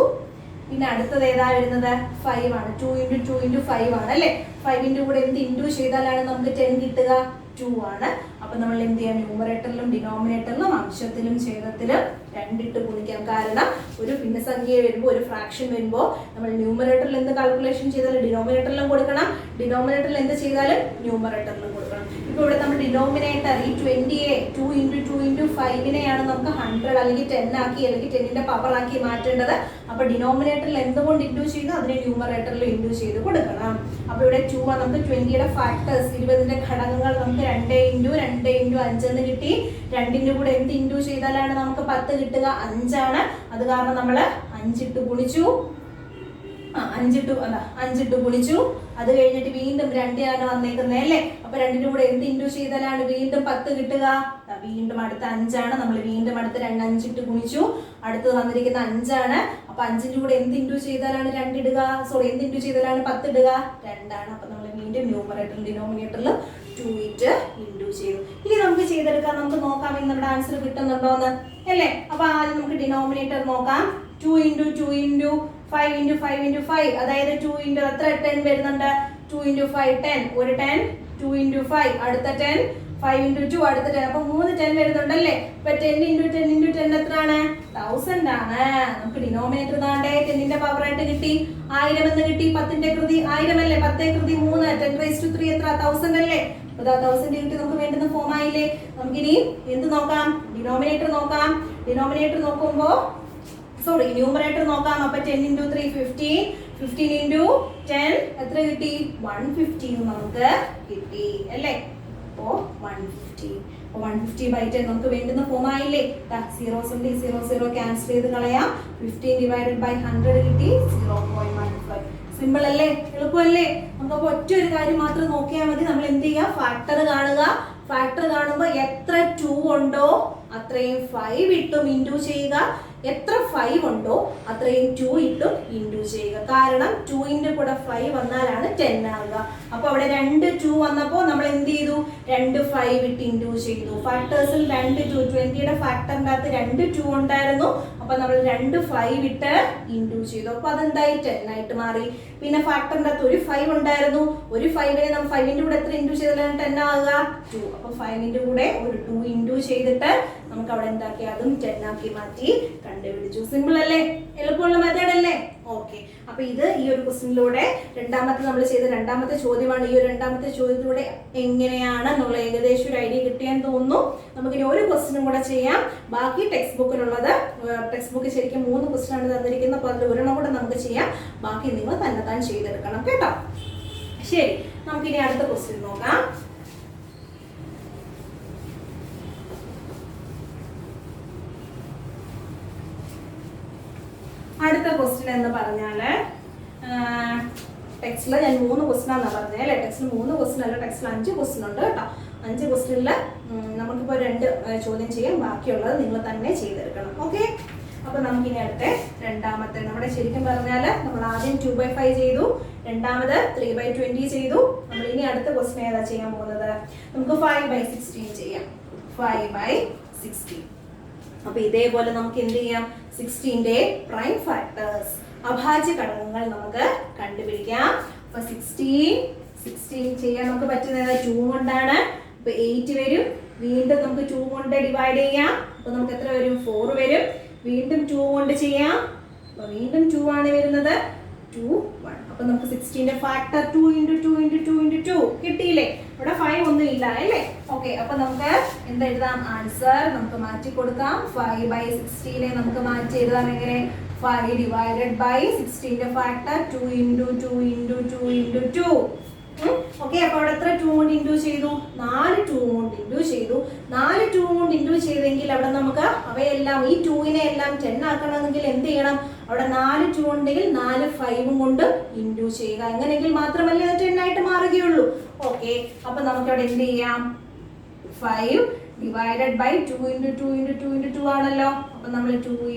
പിന്നെ അടുത്തത് ഏതാ വരുന്നത്? 5 ആണ്. 2 × 2 × 5 ആണ് അല്ലേ? 5ന്റെ കൂടെ എന്ത് ഇൻറ്റു ചെയ്താലാണ് നമുക്ക് 10 കിട്ടുക? 2 ആണ്. അപ്പൊ നമ്മൾ എന്ത് ചെയ്യാം? ന്യൂമറേറ്ററിലും ഡിനോമിനേറ്ററിലും അംശത്തിലും ഛേദത്തിലും 2 ഇട്ട് ഗുണിക്കാം. കാരണം ഒരു ഭിന്നസംഖ്യ വരുമ്പോൾ, ഒരു ഫ്രാക്ഷൻ വരുമ്പോൾ നമ്മൾ ന്യൂമറേറ്ററിൽ എന്ത് കാൽക്കുലേഷൻ ചെയ്താലും ഡിനോമിനേറ്ററിലും കൊടുക്കണം, ഡിനോമിനേറ്ററിൽ എന്ത് ചെയ്താലും ന്യൂമറേറ്ററിലും കൊടുക്കണം. ഇപ്പൊ ഇവിടെ നമ്മൾ ഡിനോമിനേറ്റർ ഈ 20യെ 2 × 2 × 5നെയാണ് നമുക്ക് 100 അല്ലെങ്കിൽ 10 ആക്കി അല്ലെങ്കിൽ 10ന്റെ പവർ ആക്കി മാറ്റേണ്ടത്. അപ്പൊ ഡിനോമിനേറ്ററിൽ എന്തുകൊണ്ട് ഇൻഡ്യൂ ചെയ്തു? അതിനെ ന്യൂമറേറ്ററിൽ ഇൻഡ്യൂ ചെയ്ത് കൊടുക്കണം. അപ്പൊ ഇവിടെ 2 നമുക്ക് 20യുടെ ഫാക്ടേഴ്സ്, 20ന്റെ ഘടകങ്ങൾ നമുക്ക് 2 × 2 × 5 എന്ന് കിട്ടി. 2ന്റെ കൂടെ എന്ത് ഇൻഡ്യൂ ചെയ്താലാണ് നമുക്ക് 10 കിട്ടുക? 5 ആണ്. അത് കാരണം നമ്മൾ 5 ഇട്ട് ഗുണിച്ചു. 5 ഇട്ട് ഗുണിച്ചു. അത് കഴിഞ്ഞിട്ട് വീണ്ടും 2 ആണ് വന്നേക്കുന്നത് അല്ലേ? അപ്പൊ 2ന്റെ കൂടെ എന്ത് ഇൻഡ്യൂ ചെയ്താലാണ് വീണ്ടും 10 കിട്ടുക? വീണ്ടും അടുത്ത 5 ആണ്. നമ്മൾ വീണ്ടും അടുത്ത 5 ഇട്ട് ഗുണിച്ചു. അടുത്തത് വന്നിരിക്കുന്ന 5 ആണ്. അപ്പൊ 5ന്റെ കൂടെ എന്ത് ഇൻഡ്യൂ ചെയ്താലാണ് 2 ഇടുക? എന്ത് ഇൻഡ്യൂ ചെയ്താലാണ് 10 ഇടുക? 2 ആണ്. അപ്പൊ നമ്മൾ വീണ്ടും ന്യൂമറേറ്ററിലും ഡിനോമിനേറ്ററിലും 2 ഇട്ട് ഇൻഡ്യൂ ചെയ്തു. ഇനി നമുക്ക് ചെയ്തെടുക്കാം, നമുക്ക് നോക്കാം ഇന്ന് നമ്മുടെ ആൻസർ കിട്ടുന്നുണ്ടോന്ന് അല്ലേ? അപ്പൊ ആദ്യം നമുക്ക് ഡിനോമിനേറ്റർ നോക്കാം. 2 × 2 × 5 × 5 × 5, അതായത് 2 × എത്ര 10 വരുന്നുണ്ട്? 2 × 5 10, ഒരു 10, 2 × 5 അടുത്ത 10, 5 × 2 അടുത്ത 10. അപ്പൊ 3 10 വരുന്നുണ്ടല്ലേ? അപ്പൊ 10 × 10 × 10 എത്രയാണ്? 1000 ആണ്. നമുക്ക് ഡിനോമിനേറ്റർ താണ്ടേ 10ന്റെ പവർ ആയിട്ട് കിട്ടി, 1000 എന്ന് കിട്ടി. 10ന്റെ കൃതി 1000 അല്ലേ? 10 കൃതി 3, 10⁻³ എത്ര? 1000 അല്ലേ? അപ്പൊ 1000 കിട്ടി. നമുക്ക് വേണ്ടുന്ന ഫോം ആയില്ലേ? നമുക്കിനി എന്ത് നോക്കാം? ഡിനോമിനേറ്റർ നോക്കാം. ഡിനോമിനേറ്റർ നോക്കുമ്പോ ന്യൂമറേറ്റർ നോക്കാം. അപ്പൊ 10 × 3 15, 15 × 10 എത്ര കിട്ടി? 150 നമുക്ക് കിട്ടി അല്ലേ? അപ്പോ 150. 150/10 നമുക്ക് വേണ്ടുന്ന ഫോം ആയില്ലേ? 0s ഉണ്ട്, 0 ക്യാൻസൽ ചെയ്ത് കളയാം. 15 ÷ 100 കിട്ടി 0.15. സിമ്പിൾ അല്ലേ? എളുപ്പമല്ലേ? നമുക്ക് നമുക്കപ്പോൾ ഒറ്റ ഒരു കാര്യം മാത്രം നോക്കിയാൽ മതി. നമ്മൾ എന്ത് ചെയ്യുക, ഫാക്ടർ കാണുക. ഫാക്ടർ കാണുമ്പോൾ എത്ര 2 ഉണ്ടോ അത്രയും 5 ഇട്ടും ഇൻറ്റു ചെയ്യുക. എത്ര 5 ഉണ്ടോ അത്രയും 2 ഇട്ടും ഇൻറ്റു ചെയ്യുക. കാരണം 2ന്റെ കൂടെ 5 വന്നാലാണ് 10 ആകുക. അപ്പോൾ അവിടെ 2 2 വന്നപ്പോൾ നമ്മൾ എന്ത് ചെയ്തു, 2 5 ഇട്ട് ഇൻറ്റു ചെയ്തു. ഫാക്ടേഴ്സിൽ 2 2 20യുടെ ഫാക്ടറിൻ്റെ അകത്ത് 2 2 ഉണ്ടായിരുന്നു. അപ്പോൾ നമ്മൾ 2 5 ഇട്ട് ഇൻറ്റു ചെയ്തു. അപ്പോൾ അതെന്തായി, 10 ആയിട്ട് മാറി. പിന്നെ ഫാക്ടറിൻ്റെ അകത്ത് ഒരു 5 ഉണ്ടായിരുന്നു. ഒരു 5നെ നമ്മൾ 5ന്റെ കൂടെ എത്ര ഇൻറ്റു ചെയ്താലാണ് 10 ആകുക, 2. അപ്പോൾ 5ന്റെ കൂടെ ഒരു 2 ഇൻറ്റു ചെയ്തിട്ട് നമുക്ക് അവിടെ എന്താക്കി, അതും 10 ആക്കി മാറ്റി കണ്ടുപിടിച്ചു. സിമ്പിൾ അല്ലേ, എളുപ്പമുള്ള മെത്തേഡ് അല്ലേ? ഓക്കെ. അപ്പൊ ഇത് ഈ ഒരു ക്വസ്റ്റ്യനിലൂടെ നമ്മൾ ചെയ്ത രണ്ടാമത്തെ ചോദ്യമാണ്. ഈ ഒരു രണ്ടാമത്തെ ചോദ്യത്തിലൂടെ എങ്ങനെയാണ് എന്നുള്ള ഏകദേശം ഒരു ഐഡിയ കിട്ടിയെന്ന് തോന്നുന്നു. നമുക്കിനി ഒരു ക്വസ്റ്റ്യനും കൂടെ ചെയ്യാം. ബാക്കി ടെക്സ്റ്റ് ബുക്കിലുള്ളത്, ടെക്സ്റ്റ് ബുക്ക് ശരിക്കും 3 ക്വസ്റ്റ്യൻ ആണ് തന്നിരിക്കുന്നത്. അപ്പോൾ അതിൽ ഒരെണ്ണം കൂടെ നമുക്ക് ചെയ്യാം. ബാക്കി നിങ്ങൾ തന്നെ ചെയ്തെടുക്കണം കേട്ടോ. ശരി, നമുക്കിനി അടുത്ത ക്വസ്റ്റ്യൻ നോക്കാം. അടുത്ത ക്വസ്റ്റ്യൻ എന്ന് പറഞ്ഞാല് ടെക്സ്റ്റിൽ ഞാൻ 3 ക്വസ്റ്റ്യൻ ആണെന്ന് പറഞ്ഞത് അല്ലേ. ടെക്സ്റ്റിൽ 3 ക്വസ്റ്റ്യൻ അല്ല, ടെക്സ്റ്റിൽ 5 ക്വസ്റ്റ്യൻ ഉണ്ട് കേട്ടോ. 5 ക്വസ്റ്റ്യനിൽ നമുക്കിപ്പോൾ 2 ചോദ്യം ചെയ്യാം. ബാക്കിയുള്ളത് നിങ്ങൾ തന്നെ ചെയ്തെടുക്കണം. ഓക്കെ. അപ്പൊ നമുക്കിനി അടുത്ത രണ്ടാമത്തെ, നമ്മുടെ ശരിക്കും പറഞ്ഞാൽ നമ്മൾ ആദ്യം 2/5 ചെയ്തു, രണ്ടാമത് 3/20 ചെയ്തു. നമ്മൾ ഇനി അടുത്ത ക്വസ്റ്റ്യൻ ഏതാ ചെയ്യാൻ പോകുന്നത്, നമുക്ക് 5/16 ചെയ്യാം. 5/16. അപ്പൊ ഇതേപോലെ നമുക്ക് എന്ത് ചെയ്യാം, 16ന്റെ പ്രൈം ഫാക്ടേഴ്സ്, അഭാജ്യ ഘടകങ്ങൾ നമുക്ക് കണ്ടുപിടിക്കാം. അപ്പൊ 16 ചെയ്യാൻ നമുക്ക് പറ്റുന്നത് 2 കൊണ്ടാണ്. അപ്പൊ 8 വരും. വീണ്ടും നമുക്ക് 2 കൊണ്ട് ഡിവൈഡ് ചെയ്യാം. അപ്പൊ നമുക്ക് എത്ര വരും, 4 വരും. വീണ്ടും 2 കൊണ്ട് ചെയ്യാം. അപ്പൊ വീണ്ടും 2 ആണ് വരുന്നത്, 2 1. അപ്പൊ നമുക്ക് 16ന്റെ ഫാക്ടർ 2 × 2 × 2 × 2 കിട്ടിയില്ലേ. ഇവിടെ 5 ഒന്നും ഇല്ല അല്ലേ. ഓക്കെ. അപ്പൊ നമുക്ക് എന്താ എഴുതാം, ആൻസർ നമുക്ക് മാറ്റി കൊടുക്കാം. 5/16 നമുക്ക് മാറ്റി എഴുതാം എങ്ങനെ, 5 ഡിവൈഡഡ് ബൈ 16ന്റെ ഫാക്ടർ 2 × 2 × 2 × 2. ഓക്കെ. അപ്പൊ അവിടെ എത്ര 2 കൊണ്ട് ഇൻറ്റു ചെയ്തു, 4 2 കൊണ്ട് ഇൻറ്റു ചെയ്തു. 4 2 കൊണ്ട് ഇൻറ്റു ചെയ്തെങ്കിൽ അവിടെ നമുക്ക് അവയെല്ലാം ഈ 2നെ എല്ലാം 10 ആക്കണമെങ്കിൽ എന്ത് ചെയ്യണം, അവിടെ 4 2 ഉണ്ടെങ്കിൽ 4 5 കൊണ്ട് ഇൻറ്റു ചെയ്യുക. അങ്ങനെയെങ്കിൽ മാത്രമല്ലേ അത് 10 ആയിട്ട് മാറുകയുള്ളൂ. ഓക്കെ. അപ്പൊ നമുക്ക് അവിടെ എന്ത് ചെയ്യാം, 5 ഡിവൈഡഡ് ബൈ 2 × 2 × 2 × 2 ആണല്ലോ. അപ്പൊ നമ്മൾ 2 ×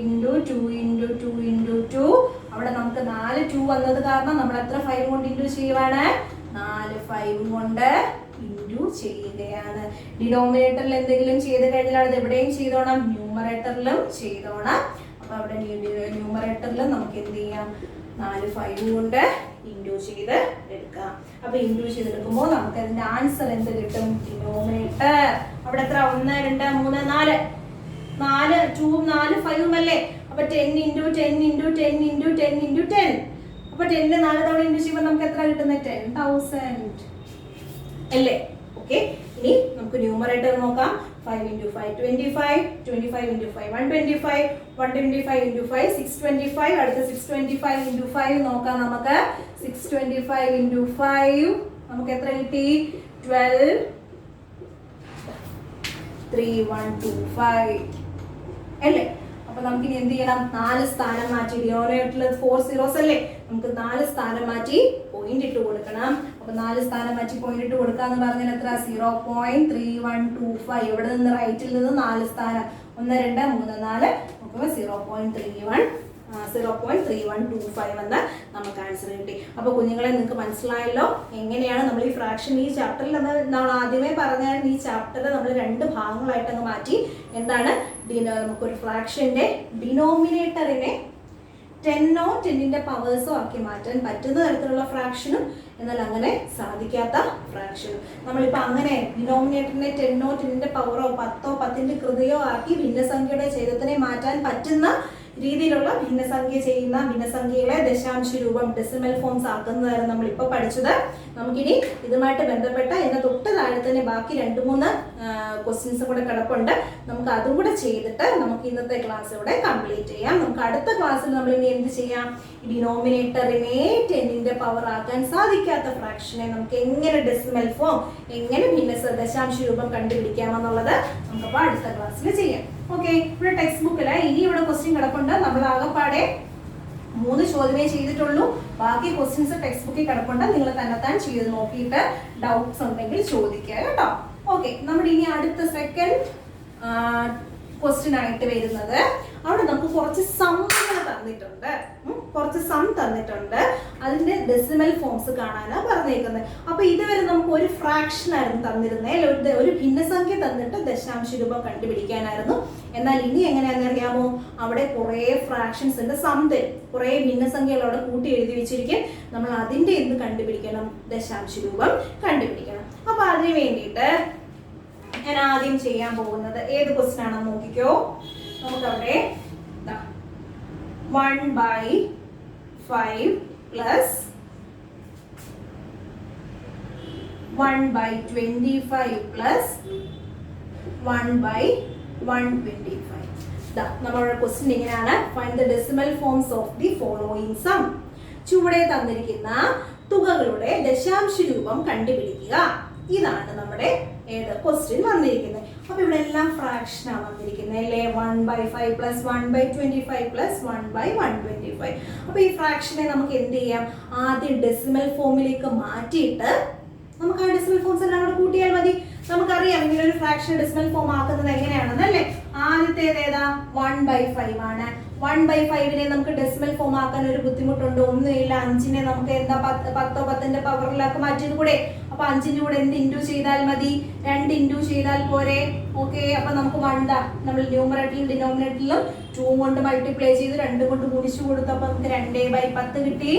2 × 2 × 2, അവിടെ നമുക്ക് 4 2 വന്നത് കാരണം നമ്മൾ എത്ര 5 കൊണ്ട് ഇൻറ്റു ചെയ്യുവാണ്, 4 5 കൊണ്ട് ഇൻറ്റു ചെയ്യുകയാണ്. ഡിനോമിനേറ്ററിൽ എന്തെങ്കിലും ചെയ്ത് കഴിഞ്ഞാൽ അത് എവിടെയും ചെയ്തോണം, ന്യൂമറേറ്ററിലും ചെയ്തോണം. അപ്പൊ അവിടെ ന്യൂമറേറ്ററിൽ നമുക്ക് എന്ത് ചെയ്യാം, 4 5 കൊണ്ട് ഇൻറ്റു ചെയ്ത് എടുക്കാം. അപ്പൊ ഇൻറ്റു ചെയ്തെടുക്കുമ്പോൾ നമുക്ക് അതിന്റെ ആൻസർ എന്ത് കിട്ടും, ഡിനോമിനേറ്റർ അവിടെ എത്ര 1 2 3 4 4 2 4 5 അല്ലേ. അപ്പൊ 10 × 10 × 10 × 10 × 10. അപ്പൊ 10 4 തവണ ഇൻറ്റു ചെയ്യുമ്പോൾ നമുക്ക് എത്ര കിട്ടുന്നത്, 10,000 അല്ലേ. ഓക്കെ. ഇനി നമുക്ക് ന്യൂമറേറ്റർ നോക്കാം. 5 × 5 25, 25 × 5 125, 125 × 5 625. അടുത്ത 625 × 5 നോക്കാം നമുക്ക്. 625 × 5 നമുക്ക് എത്ര കിട്ടി, 12 3125 അല്ലേ. അപ്പൊ നമുക്ക് ഇനി എന്ത് ചെയ്യണം, 4 സ്ഥാനം മാറ്റി, ഡിനോമിനേറ്ററിൽ 4 zeros അല്ലേ, നമുക്ക് 4 സ്ഥാനം മാറ്റി പോയിന്റ് ഇട്ട് കൊടുക്കണം. അപ്പൊ 4 സ്ഥാനം മാറ്റി പോയിന്റ് ഇട്ട് കൊടുക്കാന്ന് പറഞ്ഞാൽ എത്ര, 0.3125. ഇവിടെ നിന്ന് റൈറ്റിൽ നിന്ന് 4 സ്ഥാനം 1 2 3 4 നോക്കുമ്പോൾ 0.3125 എന്ന് നമുക്ക് ആൻസർ കിട്ടി. അപ്പൊ കുഞ്ഞുങ്ങളെ നിങ്ങൾക്ക് മനസ്സിലായല്ലോ എങ്ങനെയാണ് നമ്മൾ ഈ ഫ്രാക്ഷൻ, ഈ ചാപ്റ്ററിൽ നമ്മൾ ആദ്യമേ പറഞ്ഞാൽ ഈ ചാപ്റ്ററിൽ നമ്മൾ 2 ഭാഗങ്ങളായിട്ട് അങ്ങ് മാറ്റി. എന്താണ്, നമുക്കൊരു ഫ്രാക്ഷന്റെ ഡിനോമിനേറ്ററിനെ 10ഓ 10ന്റെ പവേഴ്സോ ആക്കി മാറ്റാൻ പറ്റുന്ന തരത്തിലുള്ള ഫ്രാക്ഷനും എന്നാൽ അങ്ങനെ സാധിക്കാത്ത ഫ്രാക്ഷനും. നമ്മളിപ്പോൾ അങ്ങനെ ഡിനോമിനേറ്ററിനെ 10ഓ 10ന്റെ പവറോ 10ഓ 10ന്റെ കൃതിയോ ആക്കി ഭിന്നസംഖ്യയുടെ ഛേദത്തിനെ മാറ്റാൻ പറ്റുന്ന രീതിയിലുള്ള ഭിന്നസംഖ്യകളെ ദശാംശ രൂപം ഡെസിമൽ ഫോംസ് ആക്കുന്നതായിരുന്നു നമ്മളിപ്പോൾ പഠിച്ചത്. നമുക്കിനി ഇതുമായിട്ട് ബന്ധപ്പെട്ട ഇതിന് തൊട്ട് താഴെ തന്നെ ബാക്കി 2-3 ക്വസ്റ്റ്യൻസ് കൂടെ കിടപ്പുണ്ട്. നമുക്ക് അതും കൂടെ ചെയ്തിട്ട് നമുക്ക് ഇന്നത്തെ ക്ലാസ് ഇവിടെ കംപ്ലീറ്റ് ചെയ്യാം. നമുക്ക് അടുത്ത ക്ലാസ്സിൽ നമ്മൾ ഇനി എന്ത് ചെയ്യാം, ഡിനോമിനേറ്ററിനെ 10ന്റെ പവർ ആക്കാൻ സാധിക്കാത്ത ഫ്രാക്ഷനെ നമുക്ക് എങ്ങനെ ഡെസിമൽ ഫോം, എങ്ങനെ ദശാംശ രൂപം കണ്ടുപിടിക്കാമെന്നുള്ളത് നമുക്കപ്പോൾ അടുത്ത ക്ലാസ്സിൽ ചെയ്യാം. ഓക്കെ. ഇവിടെ ടെക്സ്റ്റ് ബുക്കിൽ ഇനി ഇവിടെ ക്വസ്റ്റ്യൻ കിടപ്പുണ്ട്. നമ്മൾ ആകെപ്പാടെ 3 ചോദ്യമേ ചെയ്തിട്ടുള്ളൂ. ബാക്കി ക്വസ്റ്റ്യൻസ് ടെക്സ്റ്റ് ബുക്കിൽ കിടപ്പുണ്ട്. നിങ്ങൾ തന്നെത്താൻ ചെയ്ത് നോക്കിയിട്ട് ഡൗട്ട്സ് ഉണ്ടെങ്കിൽ ചോദിക്കുക കേട്ടോ. ഓക്കെ, നമ്മുടെ ഇനി അടുത്ത സെക്കൻഡ് ക്വസ്റ്റ്യൻ ആയിട്ട് വരുന്നത്, അവിടെ നമുക്ക് കുറച്ച് സമ്മുകൾ തന്നിട്ടുണ്ട്. കുറച്ച് സം തന്നിട്ടുണ്ട്. അതിന്റെ ഡെസിമൽ ഫോംസ് കാണാനാണ് പറഞ്ഞേക്കുന്നത്. അപ്പൊ ഇതുവരെ നമുക്ക് ഒരു ഫ്രാക്ഷൻ ആയിരുന്നു തന്നിരുന്നത്, ഒരു ഭിന്നസംഖ്യ തന്നിട്ട് ദശാംശ രൂപം കണ്ടുപിടിക്കാനായിരുന്നു. എന്നാൽ ഇനി എങ്ങനെയാണെന്ന് അറിയാമോ, അവിടെ കുറെ ഫ്രാക്ഷൻസ് ഉണ്ട്, സം തരും, കുറെ ഭിന്നസംഖ്യകൾ അവിടെ കൂട്ടി എഴുതി വെച്ചിരിക്കും. നമ്മൾ അതിന്റെ എന്ത് കണ്ടുപിടിക്കണം, ദശാംശ രൂപം കണ്ടുപിടിക്കണം. അപ്പൊ അതിന് വേണ്ടിയിട്ട് ഞാൻ ആദ്യം ചെയ്യാൻ പോകുന്നത് ഏത് ക്വസ്റ്റ്യൻ ആണെന്ന് നോക്കിക്കോ. നമുക്കവിടെ 1/5 പ്ലസ് 1/25 പ്ലസ് 1/125. നമ്മളുടെ ക്വസ്റ്റ്യൻ ഇങ്ങനെയാണ്, find the decimal forms of the following sum. ചുവടെ തന്നിരിക്കുന്ന തുകകളുടെ ദശാംശ രൂപം കണ്ടുപിടിക്കുക. ഇതാണ് നമ്മുടെ ക്വസ്റ്റ്യൻ വന്നിരിക്കുന്നത്. അപ്പൊ ഇവിടെ എല്ലാം ഫ്രാക്ഷൻ ആണ് വന്നിരിക്കുന്നത് അല്ലേ. 1/5 പ്ലസ് 1/25 പ്ലസ് 1/125. അപ്പൊ ഈ ഫ്രാക്ഷനെ നമുക്ക് എന്ത് ചെയ്യാം, ആദ്യം ഡെസിമൽ ഫോമിലേക്ക് മാറ്റിയിട്ട് നമുക്ക് ആ ഡെസിമൽ ഫോംസ് എല്ലാം കൂടെ കൂട്ടിയാൽ മതി. നമുക്കറിയാം ഇങ്ങനെ ഒരു ഫ്രാക്ഷൻ ഡെസിമൽ ഫോം ആക്കുന്നത് എങ്ങനെയാണെന്ന് അല്ലേ. ആദ്യത്തേത് ഏതാ, 1/5 ആണ്. 1/5നെ നമുക്ക് ഡെസിമൽ ഫോം ആക്കാൻ ഒരു ബുദ്ധിമുട്ടുണ്ട്, ഒന്നുമില്ല. 5നെ നമുക്ക് എന്താ 10 10ന്റെ പവറിലേക്ക് മാറ്റിയത് കൂടെ. അപ്പൊ 5ന്റെ കൂടെ എന്ത് ഇൻറ്റു ചെയ്താൽ മതി, 2 ഇൻറ്റു ചെയ്താൽ പോരെ. ഓക്കെ, അപ്പൊ നമുക്ക് നമ്മൾ ന്യൂമറേറ്ററിലും ഡിനോമിനേറ്ററിലും 2 കൊണ്ട് മൾട്ടിപ്ലൈ ചെയ്ത് 2 കൊണ്ട് ഗുണിച്ചു കൊടുത്തപ്പോ നമുക്ക് 2/10 കിട്ടി.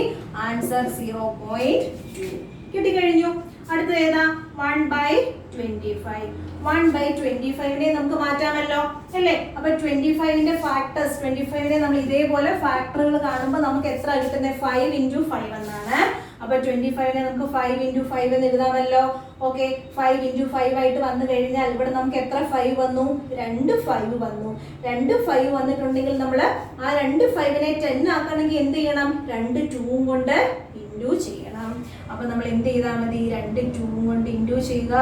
ആൻസർ 0.2 കിട്ടിക്കഴിഞ്ഞു. അടുത്തത് ഏതാ, 1/25. 1/25നെ നമുക്ക് മാറ്റാമല്ലോ അല്ലേ. അപ്പൊ 25ന്റെ ഫാക്ടേഴ്സ്, 25നെ നമ്മൾ ഇതേപോലെ ഫാക്ടറുകൾ കാണുമ്പോൾ നമുക്ക് എത്ര കിട്ടുന്നത്, 5 × 5 എന്നാണ്. അപ്പൊ 25നെ നമുക്ക് 5 × 5 എന്ന് എഴുതാമല്ലോ. ഓക്കെ, 5 × 5 ആയിട്ട് വന്നു കഴിഞ്ഞാൽ ഇവിടെ നമുക്ക് എത്ര 5 വന്നു, 2 5 വന്നു. 2 5 വന്നിട്ടുണ്ടെങ്കിൽ നമ്മൾ ആ 2 5നെ 10 ആക്കണമെങ്കിൽ എന്ത് ചെയ്യണം, 2 2 കൊണ്ട് ഇൻറ്റു ചെയ്യണം. അപ്പൊ നമ്മൾ എന്ത് ചെയ്താൽ മതി, 2 2 കൊണ്ട് ഇൻറ്റു ചെയ്യുക.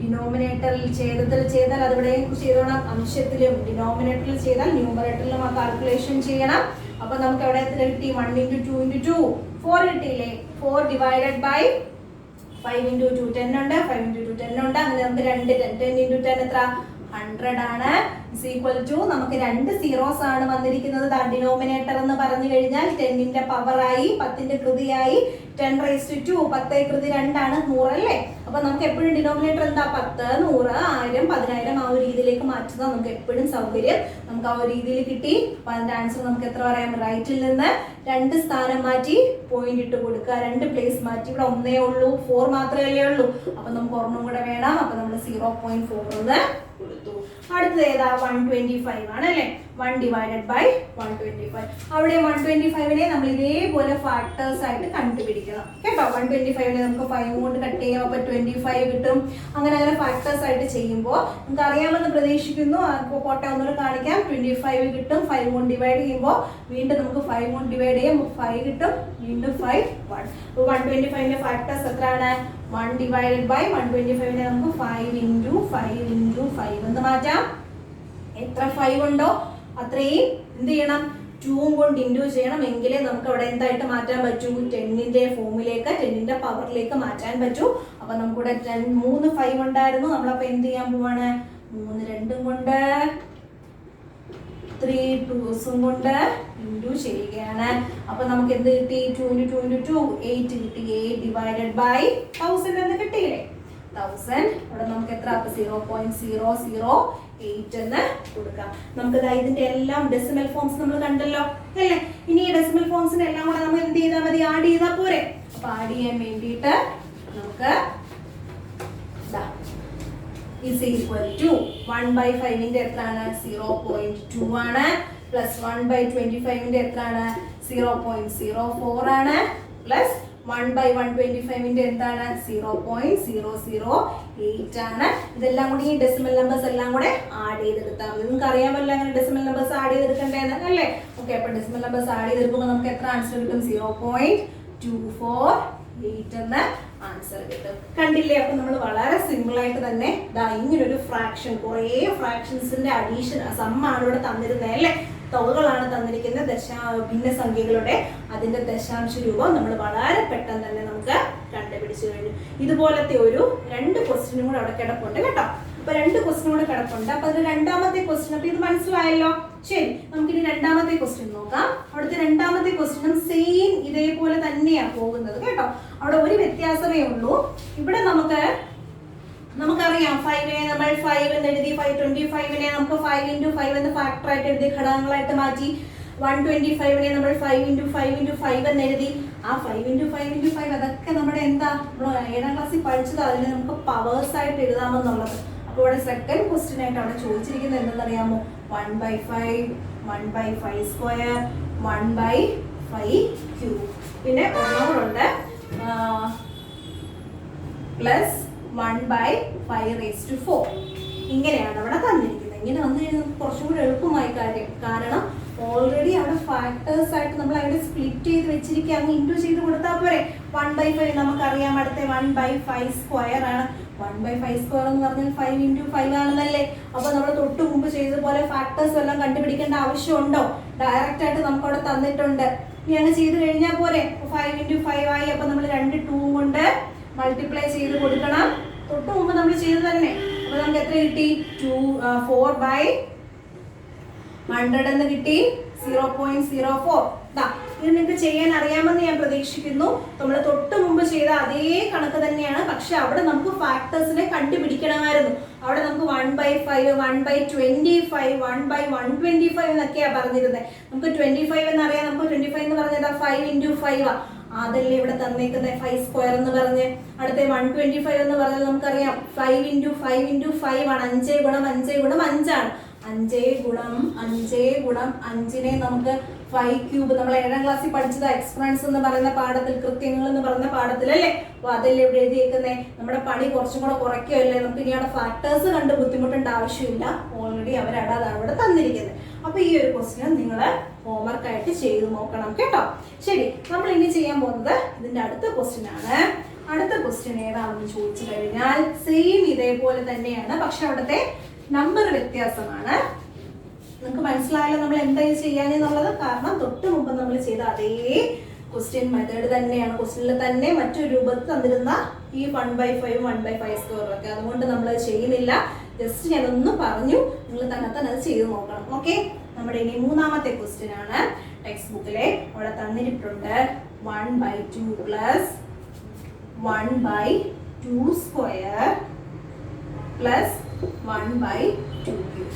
ഡിനോമിനേറ്ററിൽ ചെയ്താൽ അതിവിടെ ചെയ്തോണം, അംശത്തിലും. ഡിനോമിനേറ്ററിൽ ചെയ്താൽ ന്യൂമറേറ്ററിലും ആ കാൽക്കുലേഷൻ ചെയ്യണം. അപ്പൊ നമുക്ക് എവിടെ കിട്ടി, 1 × 2 × 2 4 കിട്ടിയില്ലേ. 4 ഡിവൈഡഡ് ബൈ 5 × 2 10 ഉണ്ട്, 5 × 2 10 ഉണ്ട്. അങ്ങനെ നമുക്ക് 2 10 × 10 എത്ര, 100 ആണ്. ഇസ് ഈക്വൽ ടു നമുക്ക് 2 സീറോസ് ആണ് വന്നിരിക്കുന്നത്. ഡിനോമിനേറ്റർ എന്ന് പറഞ്ഞു കഴിഞ്ഞാൽ 10ന്റെ പവറായി, 10ന്റെ കൃതിയായി. 10⁻², 10 കൃതി 2 ആണ്, 100 അല്ലേ. അപ്പൊ നമുക്ക് എപ്പോഴും ഡിനോമിനേറ്റർ എന്താ, 10 100 1000 10000 ആ ഒരു രീതിയിലേക്ക് മാറ്റുന്നത് നമുക്ക് എപ്പോഴും സൗകര്യം. നമുക്ക് ആ ഒരു രീതിയിൽ കിട്ടി. അപ്പൊ അതിന്റെ ആൻസർ നമുക്ക് എത്ര പറയാം, റൈറ്റിൽ നിന്ന് 2 സ്ഥാനം മാറ്റി പോയിന്റ് ഇട്ട് കൊടുക്കുക. 2 പ്ലേസ് മാറ്റി, ഇവിടെ 1 ഉള്ളൂ, 4 മാത്രമല്ലേ ഉള്ളൂ. അപ്പൊ നമുക്ക് ഒരെണ്ണം കൂടെ വേണം. അപ്പൊ നമ്മൾ 0.4 കൊടുത്തു. അടുത്തത് ഏതാ, 125 ആണ് അല്ലേ. 1 ഡിവൈഡഡ് ബൈ 125. അവിടെ 125നെ നമ്മൾ ഇതേപോലെ ഫാക്ടേഴ്സ് ആയിട്ട് കണ്ടുപിടിക്കണം കേട്ടോ. 125നെ നമുക്ക് 5 കൊണ്ട് കട്ട് ചെയ്യാം, അപ്പൊ 25 കിട്ടും. അങ്ങനെ ഫാക്ടേഴ്സ് ആയിട്ട് ചെയ്യുമ്പോൾ നമുക്ക് അറിയാമെന്ന് പ്രതീക്ഷിക്കുന്നു. കോട്ട ഒന്നുകൂടെ കാണിക്കാം. 25 കിട്ടും. 5 കൊണ്ട് ഡിവൈഡ് ചെയ്യുമ്പോൾ വീണ്ടും നമുക്ക് 5 കൊണ്ട് ഡിവൈഡ് ചെയ്യാം, 5 കിട്ടും. വീണ്ടും 5 1. അപ്പോൾ 125ന്റെ ഫാക്ടേഴ്സ് എത്രയാണ്, 1 ഡിവൈഡഡ് ബൈ 125നെ നമുക്ക് 5 × 5 × 5 എന്ന് മാറ്റാം. എത്ര 5 ഉണ്ടോ അത്രയും എന്ത് ചെയ്യണം, 2 കൊണ്ട് ഇൻറ്റു ചെയ്യണം. എങ്കിലേ നമുക്ക് അവിടെ എന്തായിട്ട് മാറ്റാൻ പറ്റൂ, 10ന്റെ ഫോമിലേക്ക്, 10ന്റെ പവറിലേക്ക് മാറ്റാൻ പറ്റൂ. അപ്പൊ നമുക്കിവിടെ 3 5 ഉണ്ടായിരുന്നു. നമ്മളപ്പോ എന്ത് ചെയ്യാൻ പോവാണ്, 3 2 കൊണ്ട് 3 2s കൊണ്ട് ഇൻറ്റു ചെയ്യുകയാണ്. അപ്പൊ നമുക്ക് എന്ത് കിട്ടി, 2 × 2 × 2 8 കിട്ടി. 8 ഡിവൈഡഡ് ബൈ 1000 എന്ന് കിട്ടിയില്ലേ, 1000. ഇവിടെ നമുക്ക് എത്ര, 0.008 എന്ന് കൊടുക്കാം. നമുക്ക് ഇതിന്റെ എല്ലാം ഡെസിമൽ ഫോംസ് നമ്മൾ കണ്ടല്ലോ അല്ലേ. ഇനി ഈ ഡെസിമൽ ഫോംസിന്റെ എല്ലാം കൂടെ നമ്മൾ എന്ത് ചെയ്താൽ മതി, ആഡ് ചെയ്താൽ പോരെ. അപ്പൊ ആഡ് ചെയ്യാൻ വേണ്ടിയിട്ട് നമുക്ക് is equal to 1/5ന്റെ എത്രയാണ്, 0.2 ആണ്. പ്ലസ് 1/25ന്റെ എത്രയാണ്, 0.04 ആണ്. പ്ലസ് 1/125ന്റെ എന്താണ്, 0.008 ആണ്. ഇതെല്ലാം കൂടി ഈ ഡെസിമൽ നമ്പേഴ്സ് എല്ലാം കൂടെ ആഡ് ചെയ്തെടുത്താൽ മതി. നിങ്ങൾക്ക് അറിയാമല്ലോ അങ്ങനെ ഡെസിമൽ നമ്പേഴ്സ് ആഡ് ചെയ്തെടുക്കണ്ടേന്ന് അല്ലേ. ഓക്കെ, അപ്പൊ ഡെസിമൽ നമ്പേഴ്സ് ആഡ് ചെയ്തെടുക്കുമ്പോൾ നമുക്ക് എത്ര ആൻസർ കിട്ടും, 0.248 എന്ന ആൻസർ കിട്ടും. കണ്ടില്ലേ. അപ്പൊ നമ്മൾ വളരെ സിമ്പിൾ ആയിട്ട് തന്നെ ഇങ്ങനൊരു ഫ്രാക്ഷൻ, കുറേ ഫ്രാക്ഷൻസിന്റെ അഡീഷൻ സമ്മാണ് ഇവിടെ തന്നിരുന്നത് അല്ലേ. തുകകളാണ് തന്നിരിക്കുന്നത്, ഭിന്നസംഖ്യകളുടെ. അതിന്റെ ദശാംശ രൂപം നമ്മൾ വളരെ പെട്ടെന്ന് തന്നെ നമുക്ക് കണ്ടുപിടിച്ചു കഴിഞ്ഞു. ഇതുപോലത്തെ ഒരു 2 ക്വസ്റ്റ്യനും കൂടെ അവിടെ കിടപ്പുണ്ട് കേട്ടോ. അപ്പൊ 2 ക്വസ്റ്റ്യൻ കൂടെ കിടപ്പുണ്ട്. അപ്പൊ അതിൽ രണ്ടാമത്തെ ക്വസ്റ്റ്യൻ, അപ്പൊ ഇത് മനസ്സിലായല്ലോ. ശരി, നമുക്കിനി രണ്ടാമത്തെ ക്വസ്റ്റ്യൻ നോക്കാം. അവിടുത്തെ രണ്ടാമത്തെ ക്വസ്റ്റ്യനും സെയിം ഇതേപോലെ തന്നെയാണ് പോകുന്നത് കേട്ടോ. അവിടെ ഒരു വ്യത്യാസമേ ഉള്ളൂ. ഇവിടെ നമുക്കറിയാം 5നെ നമ്മൾ 5 എന്ന് എഴുതി, 525നെ നമുക്ക് 5 × 5 എന്ന് ഫാക്ടർ ആയിട്ട് എഴുതി, ഘടകങ്ങളായിട്ട് മാറ്റി. 125നെ നമ്മൾ 5 × 5 × 5 എന്ന് എഴുതി. ആ 5 × 5 × 5 അതൊക്കെ നമ്മുടെ എന്താ, നമ്മൾ 7ാം ക്ലാസ്സിൽ പഠിച്ചത്. അതിന് നമുക്ക് പവേഴ്സ് ആയിട്ട് എഴുതാമെന്നുള്ളത്. അപ്പോൾ ഇവിടെ സെക്കൻഡ് ക്വസ്റ്റ്യൻ ആയിട്ട് അവിടെ ചോദിച്ചിരിക്കുന്നത് എന്തെന്നറിയാമോ? 1/5, 1/5², 1/5³ പിന്നെ ഒന്നുകൂടെ പ്ലസ് 1/5⁴. ഇങ്ങനെയാണ് അവിടെ തന്നിരിക്കുന്നത്. ഇങ്ങനെ വന്നു കഴിഞ്ഞാൽ നമുക്ക് കുറച്ചും കൂടി എളുപ്പമായി കാര്യം. കാരണം ഓൾറെഡി അവിടെ ഫാക്ടേഴ്സ് ആയിട്ട് നമ്മൾ അവിടെ സ്പ്ലിറ്റ് ചെയ്ത് വെച്ചിരിക്കുക. അങ്ങ് ഇൻറ്റു ചെയ്ത് കൊടുത്താൽ പോരെ. 1/5 നമുക്കറിയാം. അടുത്ത 1/5² ആണ്. 1/5² എന്ന് പറഞ്ഞാൽ 5 × 5 ആണെന്നല്ലേ. അപ്പൊ നമ്മൾ തൊട്ട് മുമ്പ് ചെയ്തതുപോലെ ഫാക്ടേഴ്സ് എല്ലാം കണ്ടുപിടിക്കേണ്ട ആവശ്യമുണ്ടോ? ഡയറക്റ്റ് ആയിട്ട് നമുക്ക് അവിടെ തന്നിട്ടുണ്ട്. ഇനി അങ്ങ് ചെയ്ത് കഴിഞ്ഞാൽ പോരെ. 5 × 5 ആയി. അപ്പൊ നമ്മൾ 2 2 കൊണ്ട് മൾട്ടിപ്ലൈ ചെയ്ത് കൊടുക്കണം. തൊട്ട് മുമ്പ് നമ്മൾ ചെയ്ത് തന്നെ. അപ്പൊ നമുക്ക് എത്ര കിട്ടി? 4/100 എന്ന് കിട്ടി. 0.04. ഇത് നിങ്ങൾക്ക് ചെയ്യാൻ അറിയാമെന്ന് ഞാൻ പ്രതീക്ഷിക്കുന്നു. നമ്മൾ തൊട്ട് മുമ്പ് ചെയ്ത അതേ കണക്ക് തന്നെയാണ്. പക്ഷെ അവിടെ നമുക്ക് ഫാക്ടേഴ്സിനെ കണ്ടുപിടിക്കണമായിരുന്നു. അവിടെ നമുക്ക് 1/5, 1/25, 1/125 എന്നൊക്കെയാ പറഞ്ഞിരുന്നത്. നമുക്ക് 25 എന്നറിയാം. നമുക്ക് 25 എന്ന് പറഞ്ഞത് 5 × 5 ആ. അതല്ലേ ഇവിടെ തന്നേക്കുന്നത് 5² എന്ന് പറഞ്ഞ്. അടുത്ത 125 എന്ന് പറഞ്ഞാൽ നമുക്കറിയാം 5 × 5 × 5 ആണ്. 5 × 5 × 5 ആണ്. 5 × 5നെ നമുക്ക് 5³ നമ്മൾ 7ാം ക്ലാസ്സിൽ പഠിച്ചത് എക്സ്പ്രൻസ് എന്ന് പറയുന്ന പാഠത്തിൽ, കൃത്യങ്ങൾ എന്ന് പറയുന്ന പാഠത്തിൽ അല്ലേ. അപ്പൊ അതല്ലേ ഇവിടെ എഴുതിയേക്കുന്നേ. നമ്മുടെ പണി കുറച്ചും കൂടെ കുറയ്ക്കുമല്ലേ. നമുക്ക് ഇനി അവിടെ ഫാക്ടേഴ്സ് കണ്ട് ബുദ്ധിമുട്ടേണ്ട ആവശ്യമില്ല. ഓൾറെഡി അവരടാതെ അവിടെ തന്നിരിക്കുന്നത്. അപ്പൊ ഈ ഒരു ക്വസ്റ്റ്യൻ നിങ്ങൾ ഹോംവർക്ക് ആയിട്ട് ചെയ്ത് നോക്കണം കേട്ടോ. ശരി, നമ്മൾ ഇനി ചെയ്യാൻ പോകുന്നത് ഇതിന്റെ അടുത്ത ക്വസ്റ്റ്യൻ ആണ്. അടുത്ത ക്വസ്റ്റ്യൻ ഏതാണെന്ന് ചോദിച്ചു കഴിഞ്ഞാൽ സെയിം ഇതേപോലെ തന്നെയാണ്. പക്ഷെ അവിടുത്തെ നമ്പർ വ്യത്യാസമാണ്. നിങ്ങൾക്ക് മനസ്സിലായല്ലോ നമ്മൾ എന്താ ചെയ്യാനെന്നുള്ളത്. കാരണം തൊട്ട് മുമ്പ് നമ്മൾ ചെയ്ത അതേ ക്വസ്റ്റ്യൻ മെത്തേഡ് തന്നെയാണ്. ക്വസ്റ്റ്യനിൽ തന്നെ മറ്റൊരു രൂപത്തിൽ തന്നിരുന്ന ഈ 1/5, 1/5² ഒക്കെ. അതുകൊണ്ട് നമ്മൾ ചെയ്യുന്നില്ല. ജസ്റ്റ് ഞാനൊന്ന് പറഞ്ഞു, നിങ്ങൾ തന്നെ അത് ചെയ്ത് നോക്കണം. ഓക്കെ, നമ്മുടെ ഇനി മൂന്നാമത്തെ ക്വസ്റ്റ്യൻ ആണ്. ടെക്സ്റ്റ് ബുക്കിലെ അവിടെ തന്നിട്ടുണ്ട് 1/2 പ്ലസ് 1/2² പ്ലസ് 1/2³.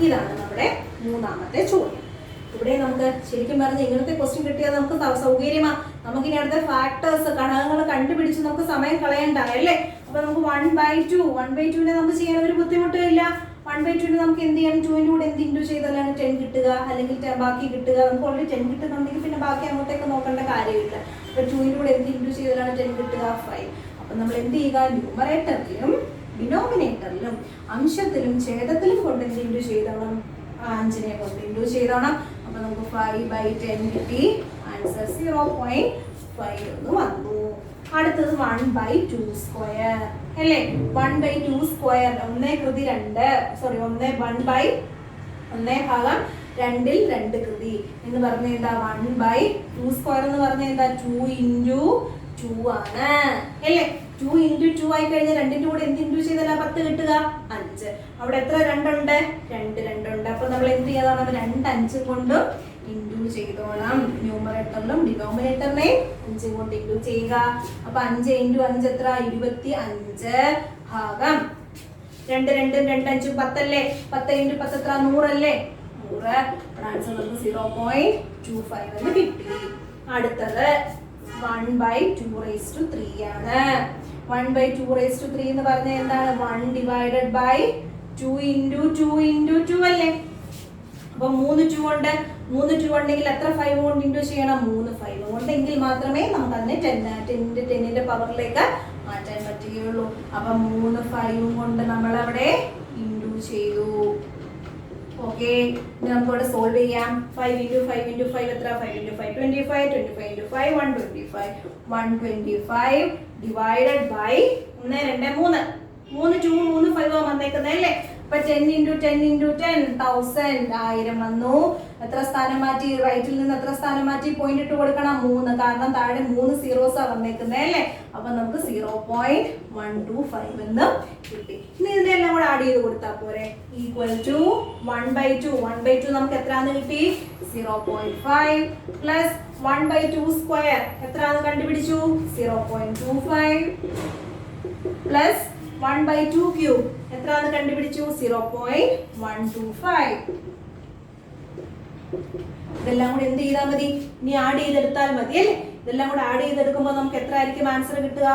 ഇതാണ് നമ്മുടെ മൂന്നാമത്തെ ചോദ്യം. ഇവിടെ നമുക്ക് ശരിക്കും പറഞ്ഞാൽ ഇങ്ങനത്തെ ക്വസ്റ്റ്യൻ കിട്ടിയാൽ നമുക്ക് സൗകര്യമാണ്. നമുക്കിനി അടുത്ത ഫാക്ടേഴ്സ്, ഘടകങ്ങൾ കണ്ടുപിടിച്ച് നമുക്ക് സമയം കളയണ്ട അല്ലേ. അപ്പൊ നമുക്ക് 1/2നെ നമുക്ക് ചെയ്യാൻ ഒരു ബുദ്ധിമുട്ടില്ല. 1/2നെ നമുക്ക് എന്ത് ചെയ്യാം? 2ന്റെ കൂടെ എന്ത് ഇൻറ്റു ചെയ്താലാണ് 10 കിട്ടുക, അല്ലെങ്കിൽ ബാക്കി കിട്ടുക. നമുക്ക് ഓൾറെഡി 10 കിട്ടുന്നുണ്ടെങ്കിൽ പിന്നെ ബാക്കി അങ്ങോട്ടേക്ക് നോക്കേണ്ട കാര്യമില്ല. അപ്പൊ 2ന്റെ കൂടെ എന്ത് ഇൻറ്റു ചെയ്താലാണ് 10 കിട്ടുക? 5. അപ്പൊ നമ്മൾ എന്ത് ചെയ്യുക? ന്യൂമറേറ്ററിലും ഡിനോമിനേറ്ററിലും അംശത്തിലും ഛേദത്തിലും കൊണ്ട് എന്ത് ഇൻറ്റു ചെയ്തോണം? 5നെ കൊണ്ട് ഇൻറ്റു ചെയ്തോണം. അപ്പൊ നമുക്ക് 5/10 കിട്ടി. ആൻസർ 0.5 എന്ന് വന്നു. അടുത്തത് 1/2² അല്ലേ. 1/2², 1/1/2 കൃതി എന്ന് പറഞ്ഞ എന്താ? 1/2² എന്ന് പറഞ്ഞ എന്താ? 2 × 2 ആണ് അല്ലേ. 2 × 2 ആയി കഴിഞ്ഞാൽ 2ന്റെ കൂടെ എന്ത് ഇൻറ്റു ചെയ്താലാ 10 കിട്ടുക? 5. അവിടെ എത്ര 2 ഉണ്ട്? 2 ഉണ്ട്. അപ്പൊ നമ്മൾ എന്ത് ചെയ്യണം? 2 5 കൊണ്ട് ഇൻറ്റു ചെയ്തോണം. ന്യൂമറേറ്ററിലും ഡിനോമിനേറ്ററിനെ 5 കൊണ്ട് ഇൻറ്റു ചെയ്യുക. അപ്പൊ 5 × 5 എത്ര? 25 ഭാഗം 2 2 2 5 10 അല്ലേ. 10 × 10 എത്ര? 100 അല്ലേ. 100. ആൻസർ നമുക്ക് 0.25 എന്ന് കിട്ടി. അടുത്തത് 1/2³ ആണ്. 1/2³ എന്ന് പറഞ്ഞാൽ എന്താണ്? 1/2 × 2 അല്ലേ. അപ്പൊ 3 2 ഉണ്ട്. 3 2 ഉണ്ടെങ്കിൽ എത്ര 5 കൊണ്ട് ഇൻറ്റു ചെയ്യണം? 3 5 കൊണ്ടെങ്കിൽ മാത്രമേ നമുക്ക് അതിനെ 10ന്റെ പവറിലേക്ക് മാറ്റാൻ പറ്റുകയുള്ളൂ. അപ്പൊ 3 5 കൊണ്ട് നമ്മൾ അവിടെ ഇൻറ്റു ചെയ്തു. ഓക്കെ, നമുക്കിവിടെ സോൾവ് ചെയ്യാം. 5 × 5 × 5 എത്ര? 5 × 5 25, 25 × 5 125. 125 ഡിവൈഡഡ് ബൈ 1 2 3 3 2 3 5 വന്നേക്കുന്നത് അല്ലേ. അപ്പൊ 10 into 10 into 10 1000 1000 വന്നു. എത്ര സ്ഥാനം മാറ്റി? റൈറ്റിൽ നിന്ന് എത്ര സ്ഥാനം മാറ്റി? പോയിന്റ് ഇട്ട് കൊടുക്കണം 3, കാരണം താഴെ 3 സീറോസാ വന്നേക്കുന്നത് അല്ലേ. അപ്പൊ നമുക്ക് 0.125 എന്ന് കിട്ടി. ഇനി ഇതിനെല്ലാം കൂടെ ആഡ് ചെയ്ത് കൊടുത്താൽ പോരെ. Equal to 1/2. 1/2 നമുക്ക് എത്രയാന്ന് കിട്ടി? 0.5 പ്ലസ് 1/2 സ്ക്വയർ എത്രയാന്ന് കണ്ടുപിടിച്ചു? 0.25 പ്ലസ് 1/2 ക്യൂബ് എത്രയാന്ന് കണ്ടുപിടിച്ചു? 0.125. ഇതെല്ലാം കൂടെ എന്ത് ചെയ്താൽ മതി? ഇനി ആഡ് ചെയ്തെടുത്താൽ മതി അല്ലേ. ഇതെല്ലാം കൂടെ ആഡ് ചെയ്തെടുക്കുമ്പോൾ നമുക്ക് എത്ര ആയിരിക്കും ആൻസർ കിട്ടുക?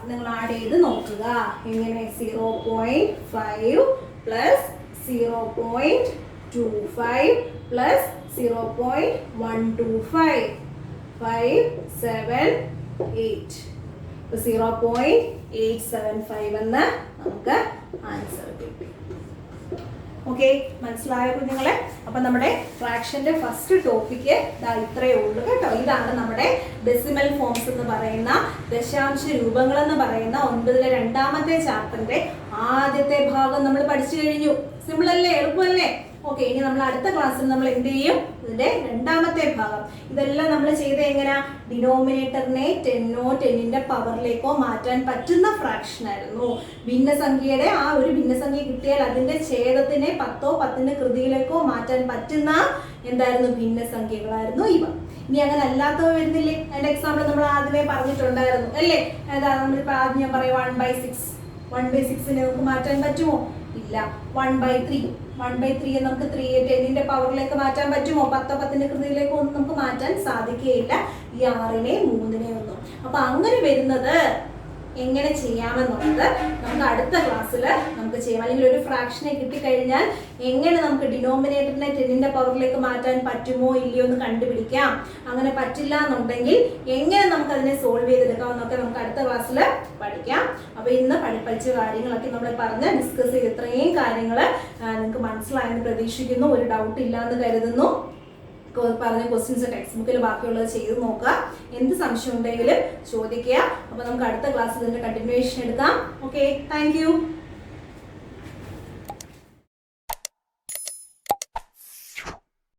നിങ്ങൾ ആഡ് ചെയ്ത് നോക്കുക. എങ്ങനെ? 0.5 പ്ലസ് 0.25 പ്ലസ് 0.125 5 7 8 0.875 എന്ന് നമുക്ക് ആൻസർ കിട്ടി. ഓക്കെ, മനസ്സിലായോ കുഞ്ഞുങ്ങളെ? അപ്പൊ നമ്മുടെ ഫ്രാക്ഷന്റെ ഫസ്റ്റ് ടോപ്പിക്ക് ഇത്രയേ ഉള്ളൂ കേട്ടോ. ഇതാണ് നമ്മുടെ ഡെസിമൽ ഫോംസ് എന്ന് പറയുന്ന, ദശാംശ രൂപങ്ങൾ എന്ന് പറയുന്ന 9ലെ 2ാമത്തെ ചാപ്റ്ററിന്റെ ആദ്യത്തെ ഭാഗം നമ്മൾ പഠിച്ചു കഴിഞ്ഞു. സിമ്പിൾ അല്ലേ? എളുപ്പമല്ലേ? ഓക്കെ, ഇനി നമ്മൾ അടുത്ത ക്ലാസ്സിൽ നമ്മൾ എന്ത് ചെയ്യും? ഇതിന്റെ 2ാമത്തെ ഭാഗം. ഇതെല്ലാം നമ്മൾ ചെയ്ത എങ്ങനെയാ? ഡിനോമിനേറ്ററിനെ 10ഓ 10ന്റെ പവറിലേക്കോ മാറ്റാൻ പറ്റുന്ന ഫ്രാക്ഷൻ ആയിരുന്നു. ഭിന്നസംഖ്യയുടെ ആ ഒരു ഭിന്നസംഖ്യ കിട്ടിയാൽ അതിന്റെ ഛേദത്തിനെ 10ഓ 10ന്റെ കൃതിയിലേക്കോ മാറ്റാൻ പറ്റുന്ന എന്തായിരുന്നു? ഭിന്നസംഖ്യകളായിരുന്നു ഇവ. ഇനി അങ്ങനെ അല്ലാത്തവ വരുന്നില്ലേ? അതിന്റെ എക്സാമ്പിൾ നമ്മൾ ആദ്യമേ പറഞ്ഞിട്ടുണ്ടായിരുന്നു അല്ലേ. ഏതാ? നമ്മളിപ്പോ ആദ്യം ഞാൻ പറയാം 1/6. 1/6നെ നമുക്ക് മാറ്റാൻ പറ്റുമോ? ഇല്ല. 1/3 നമുക്ക് 10ന്റെ പവറിലേക്ക് മാറ്റാൻ പറ്റുമോ? 10ഓ 10ന്റെ കൃതിയിലേക്കോ ഒന്നും നമുക്ക് മാറ്റാൻ സാധിക്കുകയില്ല. ഈ 6നെ 3നെ ഒന്നും. അപ്പൊ അങ്ങനെ വരുന്നത് എങ്ങനെ ചെയ്യാമെന്നുള്ളത് നമുക്ക് അടുത്ത ക്ലാസ്സിൽ നമുക്ക് ചെയ്യാം. അല്ലെങ്കിൽ ഒരു ഫ്രാക്ഷനെ കിട്ടിക്കഴിഞ്ഞാൽ എങ്ങനെ നമുക്ക് ഡിനോമിനേറ്ററിനെ 10ന്റെ പവറിലേക്ക് മാറ്റാൻ പറ്റുമോ ഇല്ലയോ എന്ന് കണ്ടുപിടിക്കാം. അങ്ങനെ പറ്റില്ല എന്നുണ്ടെങ്കിൽ എങ്ങനെ നമുക്ക് അതിനെ സോൾവ് ചെയ്തെടുക്കാം എന്നൊക്കെ നമുക്ക് അടുത്ത ക്ലാസ്സിൽ പഠിക്കാം. അപ്പൊ ഇന്ന് പഠിച്ച കാര്യങ്ങളൊക്കെ നമ്മൾ പറഞ്ഞ് ഡിസ്കസ് ചെയ്ത് ഇത്രയും കാര്യങ്ങൾ നിങ്ങൾക്ക് മനസ്സിലായെന്ന് പ്രതീക്ഷിക്കുന്നു. ഒരു ഡൗട്ട് ഇല്ലാന്ന് കരുതുന്നു. പറഞ്ഞ ക്വസ്റ്റ്യൻസ് ടെക്സ്റ്റ് ബുക്കിൽ ബാക്കിയുള്ളത് ചെയ്ത് നോക്കുക. എന്ത് സംശയം ഉണ്ടെങ്കിലും ചോദിക്കുക. അപ്പൊ നമുക്ക് അടുത്ത ക്ലാസ്സിൽ ഇതിന്റെ കണ്ടിന്യൂവേഷൻ എടുക്കാം. Okay, thank you.